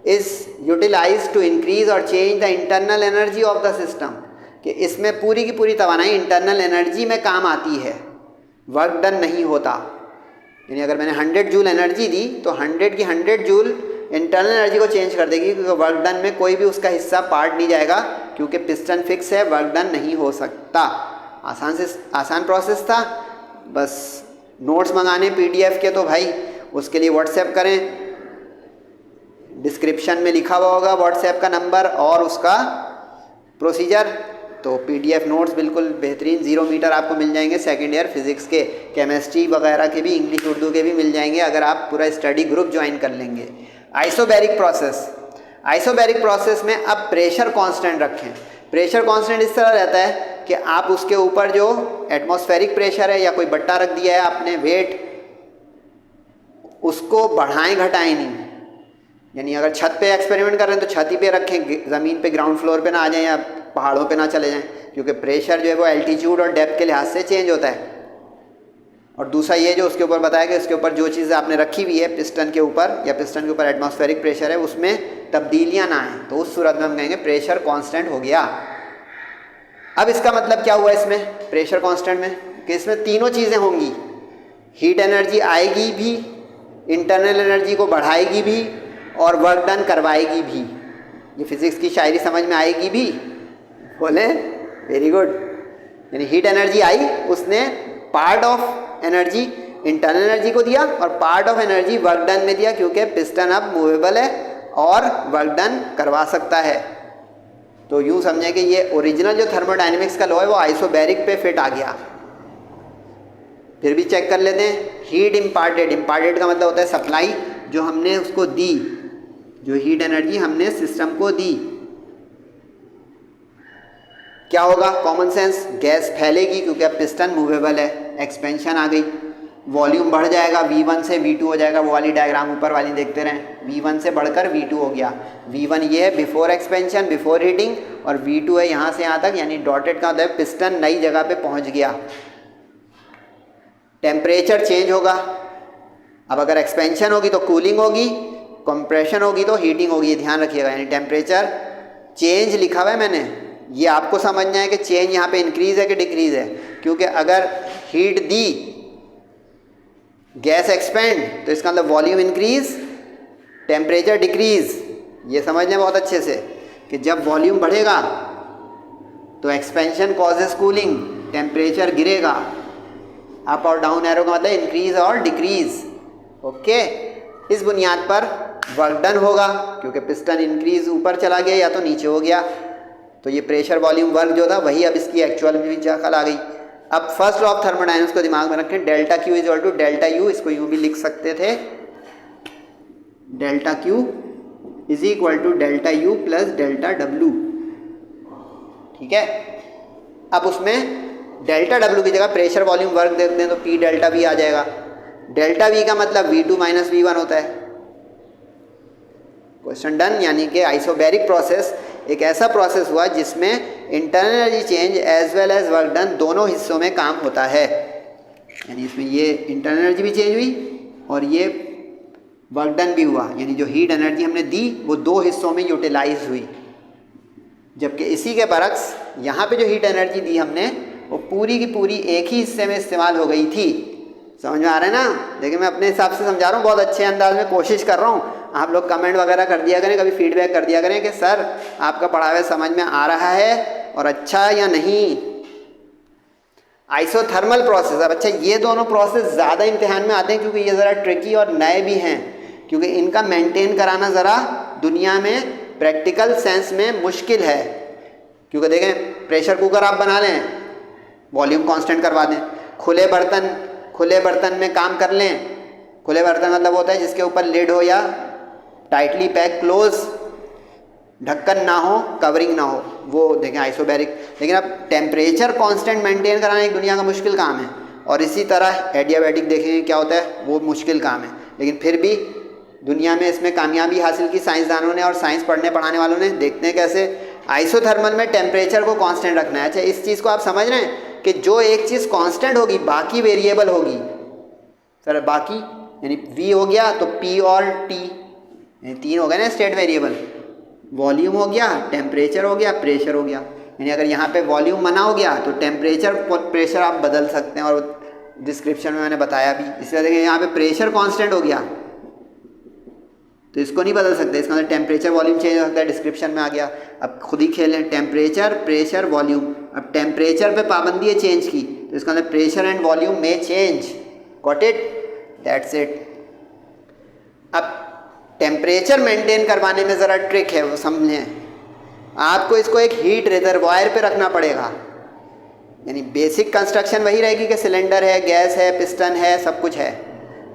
is utilized to increase और change the internal energy of the system, कि इसमें पूरी की पूरी तवानाई इंटरनल एनर्जी में काम आती है, वर्क डन नहीं होता। यानी अगर मैंने 100 जूल एनर्जी दी तो 100 की 100 जूल इंटरनल एनर्जी को चेंज कर देगी, क्योंकि वर्क डन में कोई भी उसका हिस्सा पार्ट नहीं जाएगा, क्योंकि पिस्टन फिक्स है, वर्क डन नहीं हो सकता। आसान प्रोसेस था। बस नोट्स मंगाने PDF के तो भाई उसके लिए व्हाट्सएप करें, डिस्क्रिप्शन में लिखा हुआ होगा व्हाट्सएप का नंबर और उसका प्रोसीजर। तो PDF नोट्स बिल्कुल बेहतरीन 0 मीटर आपको मिल जाएंगे, सेकेंड ईयर फिज़िक्स के, केमिस्ट्री वगैरह के भी, इंग्लिश उर्दू के भी मिल जाएंगे अगर आप पूरा स्टडी ग्रुप ज्वाइन कर लेंगे। आइसोबैरिक प्रोसेस में अब प्रेशर कांस्टेंट रखें। प्रेशर कांस्टेंट इस तरह रहता है कि आप उसके ऊपर जो एटमॉस्फेरिक प्रेशर है या कोई बट्टा रख दिया है आपने, वेट, उसको बढ़ाएं घटाएं नहीं। यानी अगर छत पे एक्सपेरिमेंट कर रहे हैं तो छत ही पे रखें, ज़मीन पे ग्राउंड फ्लोर पे ना आ जाएं या पहाड़ों पे ना चले जाएं, क्योंकि प्रेशर जो है वो एल्टीट्यूड और डेप्थ के लिहाज से चेंज होता है। और दूसरा ये जो उसके ऊपर बताया कि उसके ऊपर जो चीज़ आपने रखी हुई है पिस्टन के ऊपर, या पिस्टन के ऊपर एटमॉस्फेरिक प्रेशर है, उसमें तब्दीलियाँ ना आएँ, तो उस सूरत में हम कहेंगे प्रेशर कांस्टेंट हो गया। अब इसका मतलब क्या हुआ इसमें, प्रेशर कांस्टेंट में, कि इसमें तीनों चीज़ें होंगी, हीट एनर्जी आएगी भी, इंटरनल एनर्जी को बढ़ाएगी भी और वर्क डन करवाएगी भी। ये फिज़िक्स की शायरी समझ में आएगी भी, बोले वेरी गुड। यानी हीट एनर्जी आई, उसने part of energy internal energy को दिया और part of energy work done में दिया, क्योंकि पिस्टन अब मूवेबल है और वर्क डन करवा सकता है। तो यूँ समझें कि ये ओरिजिनल जो थर्मोडायनेमिक्स का लॉ है वो आइसोबैरिक पे फिट आ गया। फिर भी चेक कर लेते हैं। हीट इम्पार्टेड का मतलब होता है सप्लाई, जो हमने उसको दी, जो हीट एनर्जी हमने सिस्टम को दी, क्या होगा? कॉमन सेंस, गैस फैलेगी क्योंकि अब पिस्टन मूवेबल है, एक्सपेंशन आ गई, वॉल्यूम बढ़ जाएगा, V1 से V2 हो जाएगा। वो वाली डायग्राम ऊपर वाली देखते रहें, V1 से बढ़कर V2 हो गया। V1 ये है बिफोर एक्सपेंशन, बिफोर हीटिंग, और V2 है यहाँ से यहाँ तक, यानी डॉटेड का मतलब पिस्टन नई जगह पे पहुँच गया। टेम्परेचर चेंज होगा। अब अगर एक्सपेंशन होगी तो कूलिंग होगी, कंप्रेशन होगी तो हीटिंग होगी, ध्यान रखिएगा। यानी टेम्परेचर चेंज लिखा हुआ है मैंने, ये आपको समझना है कि चेंज यहाँ पे इंक्रीज़ है कि डिक्रीज़ है, क्योंकि अगर हीट दी, गैस एक्सपेंड, तो इसका मतलब वॉल्यूम इंक्रीज, टेम्परेचर डिक्रीज। ये समझ लें बहुत अच्छे से कि जब वॉल्यूम बढ़ेगा तो एक्सपेंशन कॉजेस कूलिंग, टेम्परेचर गिरेगा। अप और डाउन एरो का मतलब इंक्रीज और डिक्रीज। ओके, इस बुनियाद पर वर्क डन होगा, क्योंकि पिस्टन इंक्रीज ऊपर चला गया या तो नीचे हो गया। तो ये प्रेशर वॉल्यूम वर्क जो था वही अब इसकी एक्चुअल में शक्ल आ गई। अब फर्स्ट लॉ ऑफ थर्मोडायनेमिक्स को दिमाग में रखें, delta Q is equal to delta U. इसको यूँ भी लिख सकते थे, delta Q is equal to delta U plus delta W. ठीक है, अब उसमें डेल्टा डब्लू की जगह प्रेशर वॉल्यूम वर्क देख दें तो P डेल्टा V आ जाएगा। डेल्टा V का मतलब V2 माइनस V1 होता है। क्वेश्चन डन, यानी कि आइसोबैरिक प्रोसेस एक ऐसा प्रोसेस हुआ जिसमें internal energy change as well as work done दोनों हिस्सों में काम होता है। यानी इसमें ये इंटरनल एनर्जी भी चेंज हुई और ये वर्क डन भी हुआ, यानी जो हीट एनर्जी हमने दी वो दो हिस्सों में यूटिलाइज हुई। जबकि इसी के बरक्स यहाँ पे जो हीट एनर्जी दी हमने वो पूरी की पूरी एक ही हिस्से में इस्तेमाल हो गई थी। समझ में आ रहा है ना? देखिए मैं अपने हिसाब से समझा रहा हूँ, बहुत अच्छे अंदाज में कोशिश कर रहा हूँ। आप लोग कमेंट वगैरह कर दिया करें, कभी फीडबैक कर दिया करें कि सर आपका पढ़ा हुआ समझ में आ रहा है और अच्छा या नहीं। आइसोथर्मल प्रोसेस, अब अच्छा ये दोनों प्रोसेस ज़्यादा इम्तिहान में आते हैं क्योंकि ये ज़रा ट्रिकी और नए भी हैं, क्योंकि इनका मेंटेन कराना ज़रा दुनिया में प्रैक्टिकल सेंस में मुश्किल है। क्योंकि देखें प्रेशर कुकर आप बना लें, वॉल्यूम कांस्टेंट करवा दें, खुले बर्तन में काम कर लें। खुले बर्तन मतलब होता है जिसके ऊपर लिड हो या टाइटली पैक क्लोज, ढक्कन ना हो, कवरिंग ना हो, वो देखें आइसोबैरिक। लेकिन अब टेम्परेचर कांस्टेंट मेंटेन कराना एक दुनिया का मुश्किल काम है, और इसी तरह एडियाबैटिक देखेंगे क्या होता है, वो मुश्किल काम है। लेकिन फिर भी दुनिया में इसमें कामयाबी हासिल की साइंसदानों ने और साइंस पढ़ने पढ़ाने वालों ने। देखते हैं कैसे आइसोथर्मल में टेम्परेचर को कांस्टेंट रखना है। अच्छा इस चीज़ को आप समझ रहे हैं कि जो एक चीज़ कांस्टेंट होगी बाकी वेरिएबल होगी। सर बाकी यानी V हो गया तो P और T, यानी तीन हो गए ना स्टेट वेरिएबल। वॉल्यूम हो गया, टेम्परेचर हो गया, प्रेशर हो गया। यानी अगर यहाँ पे वॉल्यूम मना हो गया तो टेम्परेचर प्रेशर आप बदल सकते हैं, और डिस्क्रिप्शन में मैंने बताया भी। इसलिए देखिए यहाँ पे प्रेशर कांस्टेंट हो गया तो इसको नहीं बदल सकते, इसका मतलब टेम्परेचर वॉल्यूम चेंज हो सकता है, डिस्क्रिप्शन में आ गया। अब खुद ही खेलें, टेम्परेचर प्रेशर वॉल्यूम। अब टेम्परेचर पे पाबंदी है चेंज की, तो इसका मतलब प्रेशर एंड वॉल्यूम में change. Got it? That's it. अब टेम्परेचर मेंटेन करवाने में ज़रा ट्रिक है, वो समझें। आपको इसको एक हीट रिजर्वायर पे रखना पड़ेगा। यानी बेसिक कंस्ट्रक्शन वही रहेगी कि सिलेंडर है, गैस है, पिस्टन है, सब कुछ है,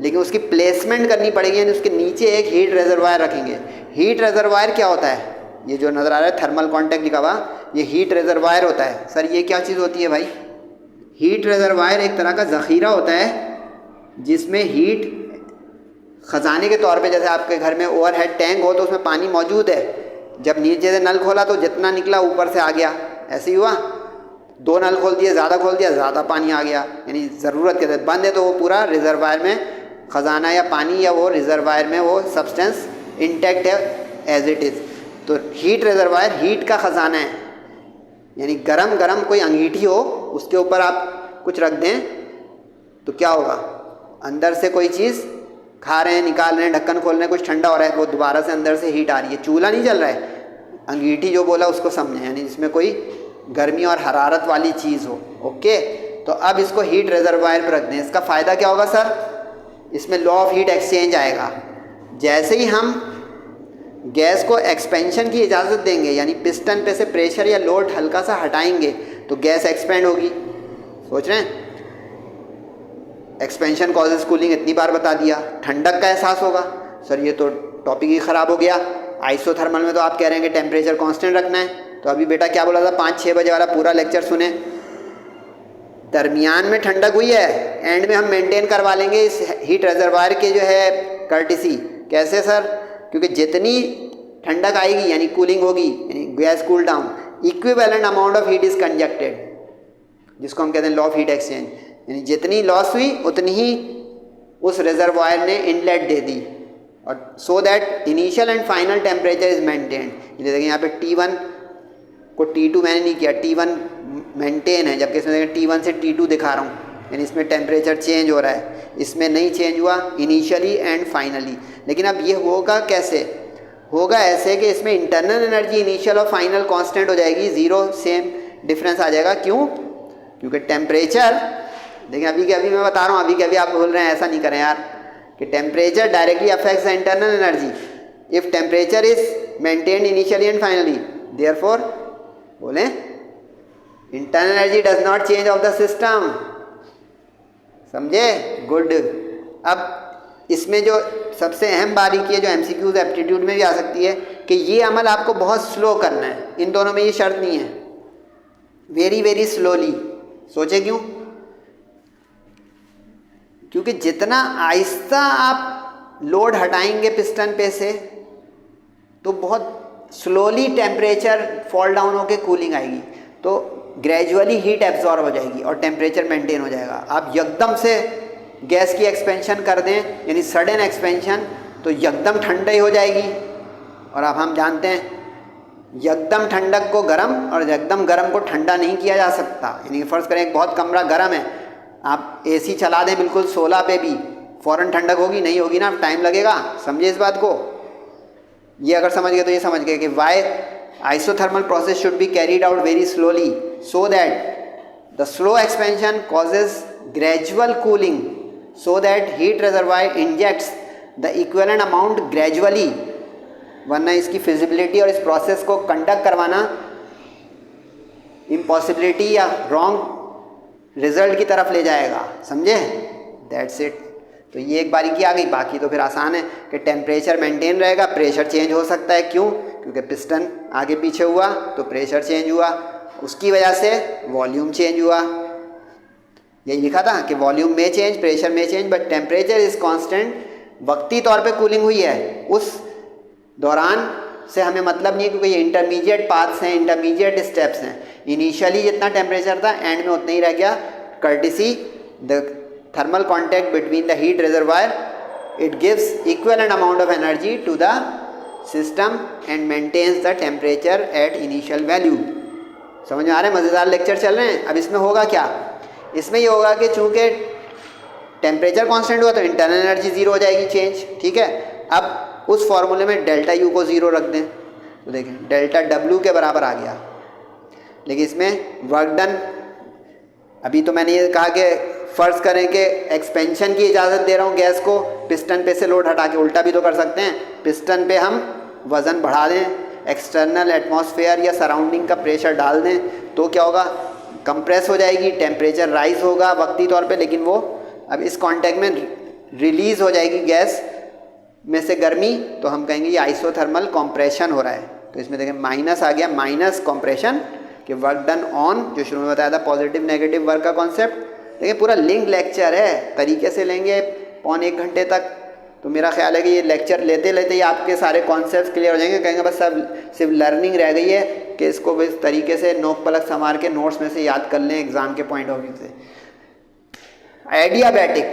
लेकिन उसकी प्लेसमेंट करनी पड़ेगी। यानी उसके नीचे एक हीट रिजर्वायर रखेंगे। हीट रिजर्वायर क्या होता है? ये जो नज़र आ रहा है थर्मल कॉन्टैक्ट लिखा हुआ, ये हीट रिजर्वायर होता है। सर ये क्या चीज़ होती है भाई? हीट रिजर्वायर एक तरह का ज़ख़ीरा होता है जिसमें हीट ख़जाने के तौर पे, जैसे आपके घर में ओवरहेड टैंक हो तो उसमें पानी मौजूद है, जब नीचे से नल खोला तो जितना निकला ऊपर से आ गया, ऐसे ही हुआ। दो नल खोल दिए, ज़्यादा खोल दिया, ज़्यादा पानी आ गया। यानी ज़रूरत के तहत बंद है तो वो पूरा रिजर्वायर में ख़जाना या पानी या वो रिजर्वायर में वो सब्सटेंस इंटैक्ट है एज इट इज़। तो हीट रिजर्वायर हीट का ख़जाना है। यानी गरम गरम कोई अंगीठी हो, उसके ऊपर आप कुछ रख दें तो क्या होगा? अंदर से कोई चीज़ खा रहे हैं, निकाल रहे हैं, ढक्कन खोल रहे हैं, कुछ ठंडा हो रहा है, वो दोबारा से अंदर से हीट आ रही है। चूल्हा नहीं जल रहा है, अंगीठी जो बोला उसको समझें, यानी जिसमें कोई गर्मी और हरारत वाली चीज़ हो। ओके, तो अब इसको हीट रिजर्वायर पर रख दें। इसका फ़ायदा क्या होगा सर? इसमें लॉ ऑफ हीट एक्सचेंज आएगा। जैसे ही हम गैस को एक्सपेंशन की इजाज़त देंगे, यानी पिस्टन पे से प्रेशर या लोड हल्का सा हटाएंगे तो गैस एक्सपेंड होगी। सोच रहे हैं? एक्सपेंशन कॉजेज कूलिंग, इतनी बार बता दिया। ठंडक का एहसास होगा। सर ये तो टॉपिक ही ख़राब हो गया। आइसोथर्मल में तो आप कह रहे हैं कि टेम्परेचर कांस्टेंट रखना है, तो अभी बेटा क्या बोला था? 5-6 बजे वाला पूरा लेक्चर सुने। दरमियान में ठंडक हुई है, एंड में हम मेंटेन करवा लेंगे इस हीट रिजर्वायर के जो है कर्टिसी। कैसे सर? क्योंकि जितनी ठंडक आएगी यानी कूलिंग होगी, यानी gas cool down, equivalent amount of heat is conducted, जिसको हम कहते हैं लॉ ऑफ हीट एक्सचेंज। यानी जितनी लॉस हुई उतनी ही उस रिजर्वायर ने इनलेट दे दी, और so that initial and final temperature is maintained. ये देखिए यहाँ पे T1 को T2 मैंने नहीं किया, T1 मेंटेन है, जबकि इसमें देखें T1 से T2 दिखा रहा हूँ, यानी इसमें टेम्परेचर चेंज हो रहा है, इसमें नहीं चेंज हुआ इनिशियली एंड फाइनली। लेकिन अब ये होगा कैसे? होगा ऐसे कि इसमें इंटरनल एनर्जी इनिशियल और फाइनल कांस्टेंट हो जाएगी, ज़ीरो सेम डिफरेंस आ जाएगा। क्यों? क्योंकि टेम्परेचर, देखिए अभी के अभी मैं बता रहा हूँ, अभी के अभी आप बोल रहे हैं ऐसा नहीं करें यार, कि temperature directly affects the internal energy if temperature is maintained initially and finally. Therefore बोलें internal energy does not change of the system. समझे? गुड। अब इसमें जो सबसे अहम बारीकी है, जो MCQs एप्टीट्यूड में भी आ सकती है, कि ये अमल आपको बहुत स्लो करना है। इन दोनों में ये शर्त नहीं है, वेरी वेरी स्लोली। सोचे क्यों? क्योंकि जितना आहिस्ता आप लोड हटाएंगे पिस्टन पे से, तो बहुत स्लोली टेम्परेचर फॉल डाउन होकर कूलिंग आएगी, तो ग्रेजुअली हीट एब्जॉर्ब हो जाएगी और टेम्परेचर मेंटेन हो जाएगा। आप एकदम से गैस की एक्सपेंशन कर दें, यानी सडन एक्सपेंशन, तो एकदम ठंडी हो जाएगी। और अब हम जानते हैं एकदम ठंडक को गर्म और एकदम गर्म को ठंडा नहीं किया जा सकता। यानी फ़र्ज़ करें एक बहुत कमरा गर्म है, आप एसी चला दें बिल्कुल 16 पे भी, फ़ौरन ठंडक होगी नहीं होगी ना, टाइम लगेगा। समझे इस बात को? ये अगर समझ गए तो ये समझ गए कि why isothermal process should be carried out very slowly so that the slow expansion causes gradual cooling so that heat reservoir injects the equivalent amount gradually, वरना इसकी फिजिबिलिटी और इस प्रोसेस को कंडक्ट करवाना इम्पॉसिबिलिटी या रॉन्ग रिजल्ट की तरफ ले जाएगा। समझे? That's it. तो ये एक बारीकी आ गई। बाकी तो फिर आसान है कि टेम्परेचर मेंटेन रहेगा, प्रेशर चेंज हो सकता है। क्यों? क्योंकि पिस्टन आगे पीछे हुआ तो प्रेशर चेंज हुआ, उसकी वजह से वॉल्यूम चेंज हुआ। यही लिखा था कि वॉल्यूम में चेंज, प्रेशर में change, but temperature is constant. वक्ती तौर पे कूलिंग हुई है, उस दौरान से हमें मतलब नहीं है, क्योंकि ये इंटरमीडिएट पाथ्स हैं, इंटरमीडिएट स्टेप्स हैं। इनिशियली जितना टेम्परेचर था एंड में उतना ही रह गया, courtesy the thermal contact between the heat reservoir, it gives equivalent amount of energy to the system and maintains the temperature at initial value. समझ में आ रहे हैं? मज़ेदार लेक्चर चल रहे हैं। अब इसमें होगा क्या? इसमें ये होगा कि चूँकि टेम्परेचर कांस्टेंट हुआ तो इंटरनल एनर्जी ज़ीरो हो जाएगी, चेंज। ठीक है, अब उस फॉर्मूले में डेल्टा यू को ज़ीरो रख दें तो देखें डेल्टा डब्ल्यू के बराबर आ गया। लेकिन इसमें वर्क डन, अभी तो मैंने ये कहा कि फ़र्ज़ करें कि एक्सपेंशन की इजाज़त दे रहा हूँ गैस को, पिस्टन पे से लोड हटा के उल्टा भी तो कर सकते हैं। पिस्टन पे हम वज़न बढ़ा दें, एक्सटर्नल एटमॉस्फेयर या सराउंडिंग का प्रेशर डाल दें, तो क्या होगा? कंप्रेस हो जाएगी, टेम्परेचर राइज होगा वक्ती तौर पे, लेकिन वो अब इस कॉन्टैक्ट में रिलीज़ हो जाएगी गैस में से गर्मी, तो हम कहेंगे ये आइसोथर्मल कॉम्प्रेशन हो रहा है। तो इसमें देखें माइनस आ गया, माइनस कॉम्प्रेशन कि वर्क डन ऑन, जो शुरू में बताया था पॉजिटिव नेगेटिव वर्क का कॉन्सेप्ट। देखिए पूरा लिंक लेक्चर है, तरीके से लेंगे 1.25 घंटे तक, तो मेरा ख्याल है कि ये लेक्चर लेते लेते ही आपके सारे कॉन्सेप्ट क्लियर हो जाएंगे। कहेंगे बस सब सिर्फ लर्निंग रह गई है कि इसको इस तरीके से नोक पलक संवार के नोट्स में से याद कर लें एग्ज़ाम के पॉइंट ऑफ व्यू से। एडियाबैटिक,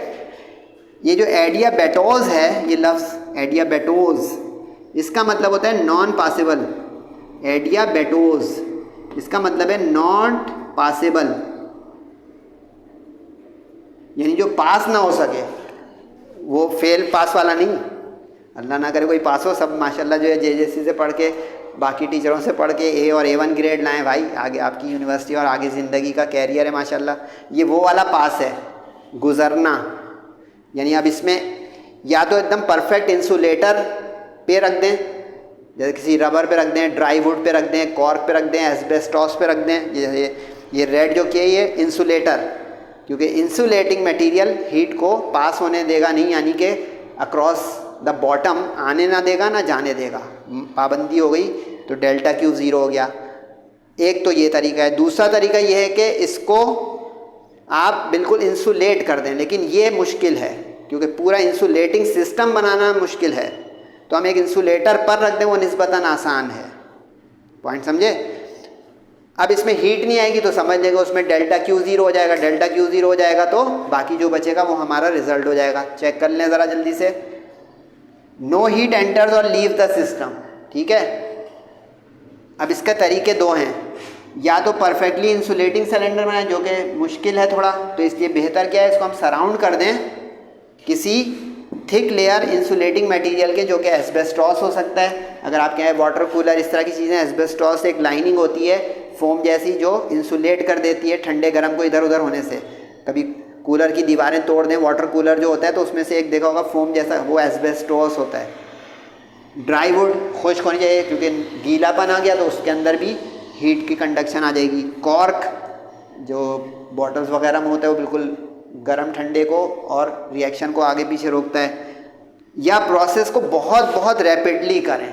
ये जो एडियाबैटोज है, ये लफ्ज़ एडियाबैटोज, इसका मतलब होता है नॉन पासेबल। एडियाबैटोज इसका मतलब है नॉट पासेबल, यानी जो पास ना हो सके, वो फेल पास वाला नहीं। अल्लाह ना करे कोई पास हो, सब माशाल्लाह जो है जेजेसी से पढ़ के, बाकी टीचरों से पढ़ के ए और A1 ग्रेड लाएं भाई, आगे आपकी यूनिवर्सिटी और आगे ज़िंदगी का कैरियर है माशाल्लाह। ये वो वाला पास है, गुज़रना। यानी अब इसमें या तो एकदम परफेक्ट इंसुलेटर पे रख दें, जैसे किसी रबर पे रख दें, ड्राई वुड पे रख दें, कॉर्क पे रख दें, एस्बेस्टॉस पे रख दें। ये रेड जो किया ये इंसुलेटर, क्योंकि इंसुलेटिंग मटेरियल हीट को पास होने देगा नहीं, यानी कि अक्रॉस द बॉटम आने ना देगा ना जाने देगा, पाबंदी हो गई, तो डेल्टा क्यू ज़ीरो हो गया। एक तो ये तरीका है। दूसरा तरीका ये है कि इसको आप बिल्कुल इंसुलेट कर दें, लेकिन ये मुश्किल है क्योंकि पूरा इंसुलेटिंग सिस्टम बनाना मुश्किल है। तो हम एक इंसुलेटर पर रख दें, वो निस्बतन आसान है। पॉइंट समझे? अब इसमें हीट नहीं आएगी तो समझ लेंगे उसमें डेल्टा क्यू ज़ीरो हो जाएगा। डेल्टा क्यू ज़ीरो हो जाएगा तो बाकी जो बचेगा वो हमारा रिजल्ट हो जाएगा। चेक कर लें ज़रा जल्दी से। नो हीट एंटर्स और लीव द सिस्टम। ठीक है, अब इसके तरीके दो हैं, या तो परफेक्टली इंसुलेटिंग सिलेंडर बनाएं, जो कि मुश्किल है थोड़ा, तो इसलिए बेहतर क्या है, इसको हम सराउंड कर दें किसी थिक लेयर इंसुलेटिंग मटेरियल के, जो कि एस्बेस्टॉस हो सकता है। अगर आप कहें वाटर कूलर, इस तरह की चीज़ें, एस्बेस्टॉस एक लाइनिंग होती है फोम जैसी जो इंसुलेट कर देती है ठंडे गर्म को इधर उधर होने से। कभी कूलर की दीवारें तोड़ दें, वाटर कूलर जो होता है, तो उसमें से एक देखा होगा फोम जैसा, वो एस्बेस्टॉस होता है। ड्राई वुड खुश्क होनी चाहिए, क्योंकि गीलापन आ गया तो उसके अंदर भी हीट की कंडक्शन आ जाएगी। कॉर्क जो बॉटल्स वगैरह में होता है, वो बिल्कुल गर्म ठंडे को और रिएक्शन को आगे पीछे रोकता है। या प्रोसेस को बहुत बहुत रैपिडली करें।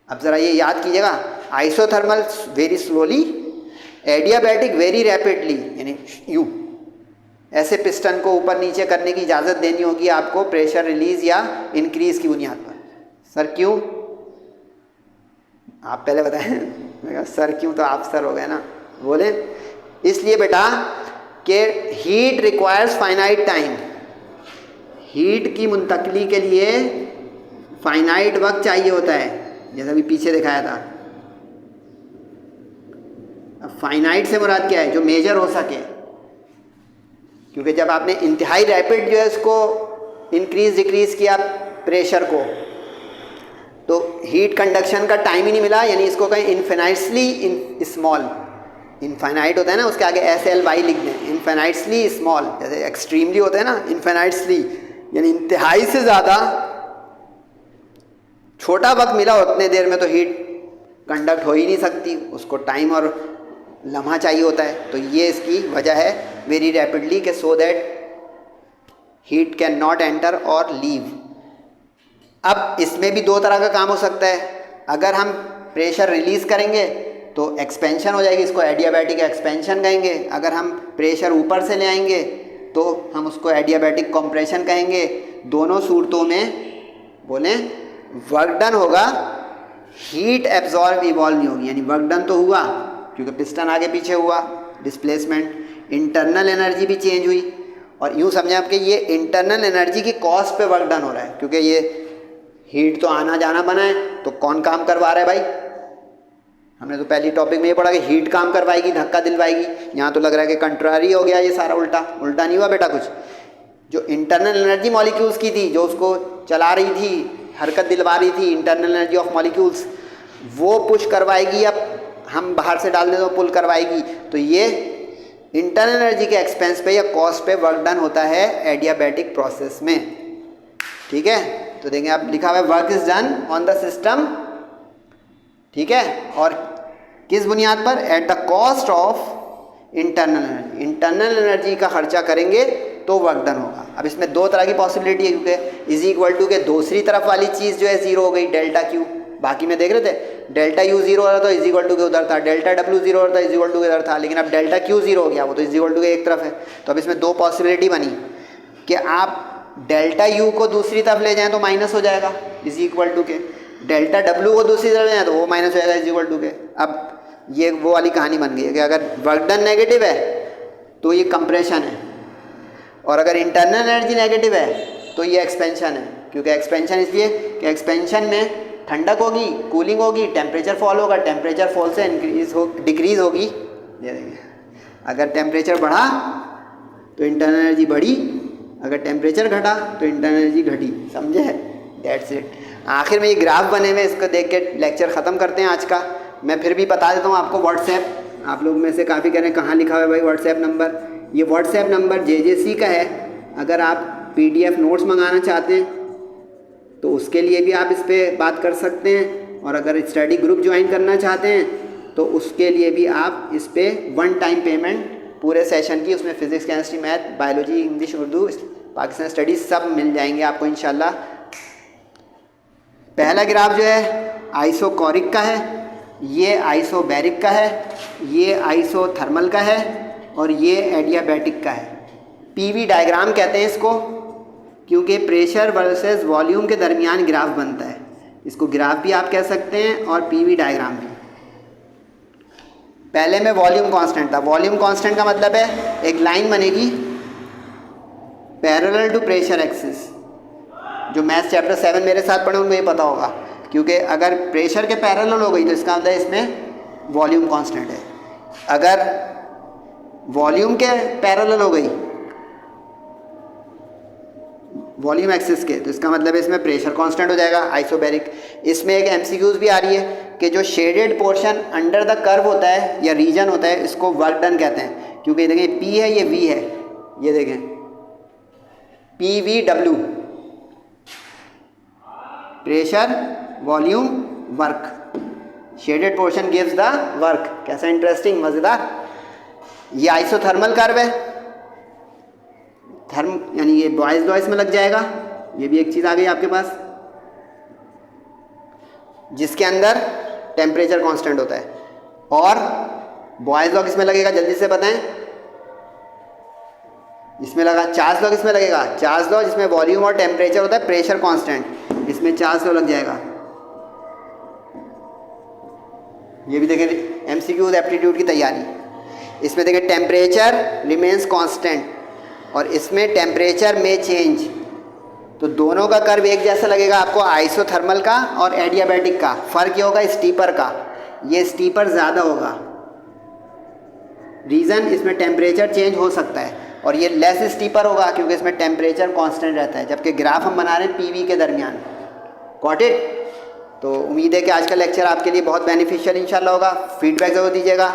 अब ज़रा ये याद कीजिएगा, isothermal very slowly, adiabatic very rapidly, यानी यू ऐसे पिस्टन को ऊपर नीचे करने की इजाज़त देनी होगी आपको प्रेशर रिलीज़ या इंक्रीज़ की बुनियाद पर। सर क्यों? आप पहले बताएं। मैं कहा सर क्यों, तो आप सर हो गए ना। बोले इसलिए बेटा कि heat requires finite time, heat की मुंतकली के लिए फाइनाइट वक्त चाहिए होता है, जैसा अभी पीछे दिखाया था। अब फाइनाइट से मुराद क्या है, जो मेजर हो सके, क्योंकि जब आपने इंतहाई रैपिड जो है इसको इंक्रीज डिक्रीज किया प्रेशर को, तो हीट कंडक्शन का टाइम ही नहीं मिला, यानी इसको कहें इनफिनाइटली स्मॉल। इनफाइनाइट होता है ना, उसके आगे SLY लिख दें, इनफाइनाइटली स्मॉल, जैसे एक्सट्रीमली होता है ना इनफाइनाइटली, यानी इंतहाई से ज़्यादा छोटा वक्त मिला उतने देर में तो हीट कंडक्ट हो ही नहीं सकती, उसको टाइम और लम्हा चाहिए होता है। तो ये इसकी वजह है वेरी रैपिडली, के सो that heat can not enter और लीव। अब इसमें भी दो तरह का काम हो सकता है। अगर हम प्रेशर रिलीज़ करेंगे तो एक्सपेंशन हो जाएगी, इसको एडियाबैटिक एक्सपेंशन कहेंगे। अगर हम प्रेशर ऊपर से ले आएंगे तो हम उसको एडियाबैटिक कंप्रेशन कहेंगे। दोनों सूरतों में बोलें वर्क डन होगा, हीट एब्जॉर्ब इवॉल्व नहीं होगी, यानी वर्क डन तो हुआ क्योंकि पिस्टन आगे पीछे हुआ, डिस्प्लेसमेंट, इंटरनल एनर्जी भी चेंज हुई। और यूँ समझें आप कि ये इंटरनल एनर्जी की कॉस्ट पे वर्क डन हो रहा है, क्योंकि ये हीट तो आना जाना बना है, तो कौन काम करवा रहा है भाई? हमने तो पहली टॉपिक में ये पढ़ा कि हीट काम करवाएगी, धक्का दिलवाएगी। यहाँ तो लग रहा है कि कंट्रारी हो गया, ये सारा उल्टा उल्टा नहीं हुआ बेटा कुछ। जो इंटरनल एनर्जी मॉलिक्यूल्स की थी, जो उसको चला रही थी, हरकत दिलवा रही थी, इंटरनल एनर्जी ऑफ मॉलिक्यूल्स, वो पुश करवाएगी, अब हम बाहर से डाल दें तो पुल करवाएगी। तो ये इंटरनल एनर्जी के एक्सपेंस पे या कॉस्ट पे वर्क डन होता है एडियाबैटिक प्रोसेस में। ठीक है, तो देखें आप लिखा हुआ है work is done on the system. ठीक है, और किस बुनियाद पर? At the cost of internal energy. Internal energy का खर्चा करेंगे तो वर्क डन होगा। अब इसमें दो तरह की पॉसिबिलिटी है, क्योंकि इज इक्वल टू के दूसरी तरफ वाली चीज़ जो है ज़ीरो हो गई, डेल्टा क्यू। बाकी में देख रहे थे डेल्टा यू जीरो हो रहा था, इज इक्वल टू के उधर था, डेल्टा डब्ल्यू जीरो हो रहा था, इज इक्वल टू के इधर था, लेकिन अब डेल्टा क्यू जीरो हो गया, वो तो इज इक्वल टू के एक तरफ है। तो अब इसमें दो पॉसिबिलिटी बनी कि आप डेल्टा यू को दूसरी तरफ ले जाएं तो माइनस हो जाएगा, इज इक्वल टू के, डेल्टा डब्ल्यू को दूसरी तरफ ले जाएं तो वो माइनस हो जाएगा, इज इक्वल टू के। अब ये वो वाली कहानी बन गई है कि अगर वर्क डन नेगेटिव है तो ये कंप्रेशन है, और अगर इंटरनल एनर्जी नेगेटिव है तो ये एक्सपेंशन है। क्योंकि एक्सपेंशन इसलिए कि एक्सपेंशन में ठंडक होगी, कूलिंग होगी, टेम्परेचर फॉल होगा, टेम्परेचर फॉल से डिक्रीज होगी। ये देखिए, अगर टेम्परेचर बढ़ा तो इंटरनल एनर्जी बढ़ी, अगर टेम्परेचर घटा तो इंटरनल एनर्जी घटी। समझे? That's it. आखिर में ये ग्राफ बने हुए, इसको देख के लेक्चर ख़त्म करते हैं आज का। मैं फिर भी बता देता हूँ आपको व्हाट्सएप, आप लोग में से काफ़ी कह रहे हैं कहाँ लिखा हुआ है भाई व्हाट्सएप नंबर। ये व्हाट्सएप नंबर JJC का है। अगर आप PDF नोट्स मंगाना चाहते हैं तो उसके लिए भी आप इस पर बात कर सकते हैं, और अगर स्टडी ग्रुप ज्वाइन करना चाहते हैं तो उसके लिए भी आप इस पर वन टाइम पेमेंट पूरे सेशन की, उसमें physics, chemistry, math, biology, English, Urdu, Pakistan studies सब मिल जाएंगे आपको इंशाल्लाह। पहला ग्राफ जो है आइसोकोरिक का है, ये आइसोबैरिक का है, ये आइसोथर्मल का है, और ये एडियाबैटिक का है। PV डायग्राम कहते हैं इसको, क्योंकि प्रेशर वर्सेस वॉल्यूम के दरमियान ग्राफ बनता है। इसको ग्राफ भी आप कह सकते हैं और PV डायग्राम भी। पहले में वॉल्यूम कांस्टेंट था। वॉल्यूम कांस्टेंट का मतलब है एक लाइन बनेगी पैरेलल टू प्रेशर एक्सिस। जो मैथ्स चैप्टर 7 मेरे साथ पढ़े उनको ये पता होगा, क्योंकि अगर प्रेशर के पैरेलल हो गई तो इसका मतलब इसमें वॉल्यूम कांस्टेंट है। अगर वॉल्यूम के पैरेलल हो गई वॉल्यूम एक्सिस के, तो इसका मतलब इसमें प्रेशर कांस्टेंट हो जाएगा, आइसोबैरिक। इसमें एक MCQs भी आ रही है कि जो shaded portion under the curve होता है या रीजन होता है, इसको वर्क डन कहते हैं। क्योंकि देखें P है, ये V है, ये देखें PVW, pressure, volume, work. Shaded portion gives the work. कैसा इंटरेस्टिंग, मज़ेदार। ये आइसोथर्मल कर्व है, थर्म यानी ये बॉयज़ लॉइस में लग जाएगा। ये भी एक चीज़ आ गई आपके पास, जिसके अंदर टेम्परेचर कांस्टेंट होता है। और बॉयज़ लॉ किसमें लगेगा, जल्दी से बताएं? इसमें लगा चार्ल्स लॉ, किसमें लगेगा? चार्ल्स लॉ, जिसमें वॉल्यूम और टेम्परेचर होता है, प्रेशर कांस्टेंट, इसमें चार्ल्स लॉ लग जाएगा। ये भी देखें MCQs एप्टीट्यूड की तैयारी। इसमें देखें टेम्परेचर रिमेंस कांस्टेंट और इसमें टेम्परेचर में चेंज, तो दोनों का कर्व एक जैसा लगेगा आपको, आइसोथर्मल का और एडियाबैटिक का। फ़र्क ये होगा स्टीपर का, ये स्टीपर ज़्यादा होगा। रीज़न इसमें टेम्परेचर चेंज हो सकता है, और ये लेस स्टीपर होगा क्योंकि इसमें टेम्परेचर कांस्टेंट रहता है, जबकि ग्राफ हम बना रहे हैं PV के दरमियान। Got it? तो उम्मीद है कि आज का लेक्चर आपके लिए बहुत बेनिफिशियल इंशाल्लाह होगा। फीडबैक ज़रूर दीजिएगा।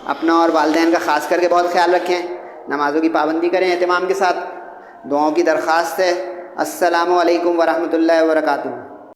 अपना और वालिदैन का ख़ास करके बहुत ख्याल रखें। नमाज़ों की पाबंदी करें एहतिमाम के साथ। दुआओं की दरख्वास्त है। अस्सलामु अलैकुम वरहमतुल्लाहि वबरकातुहू।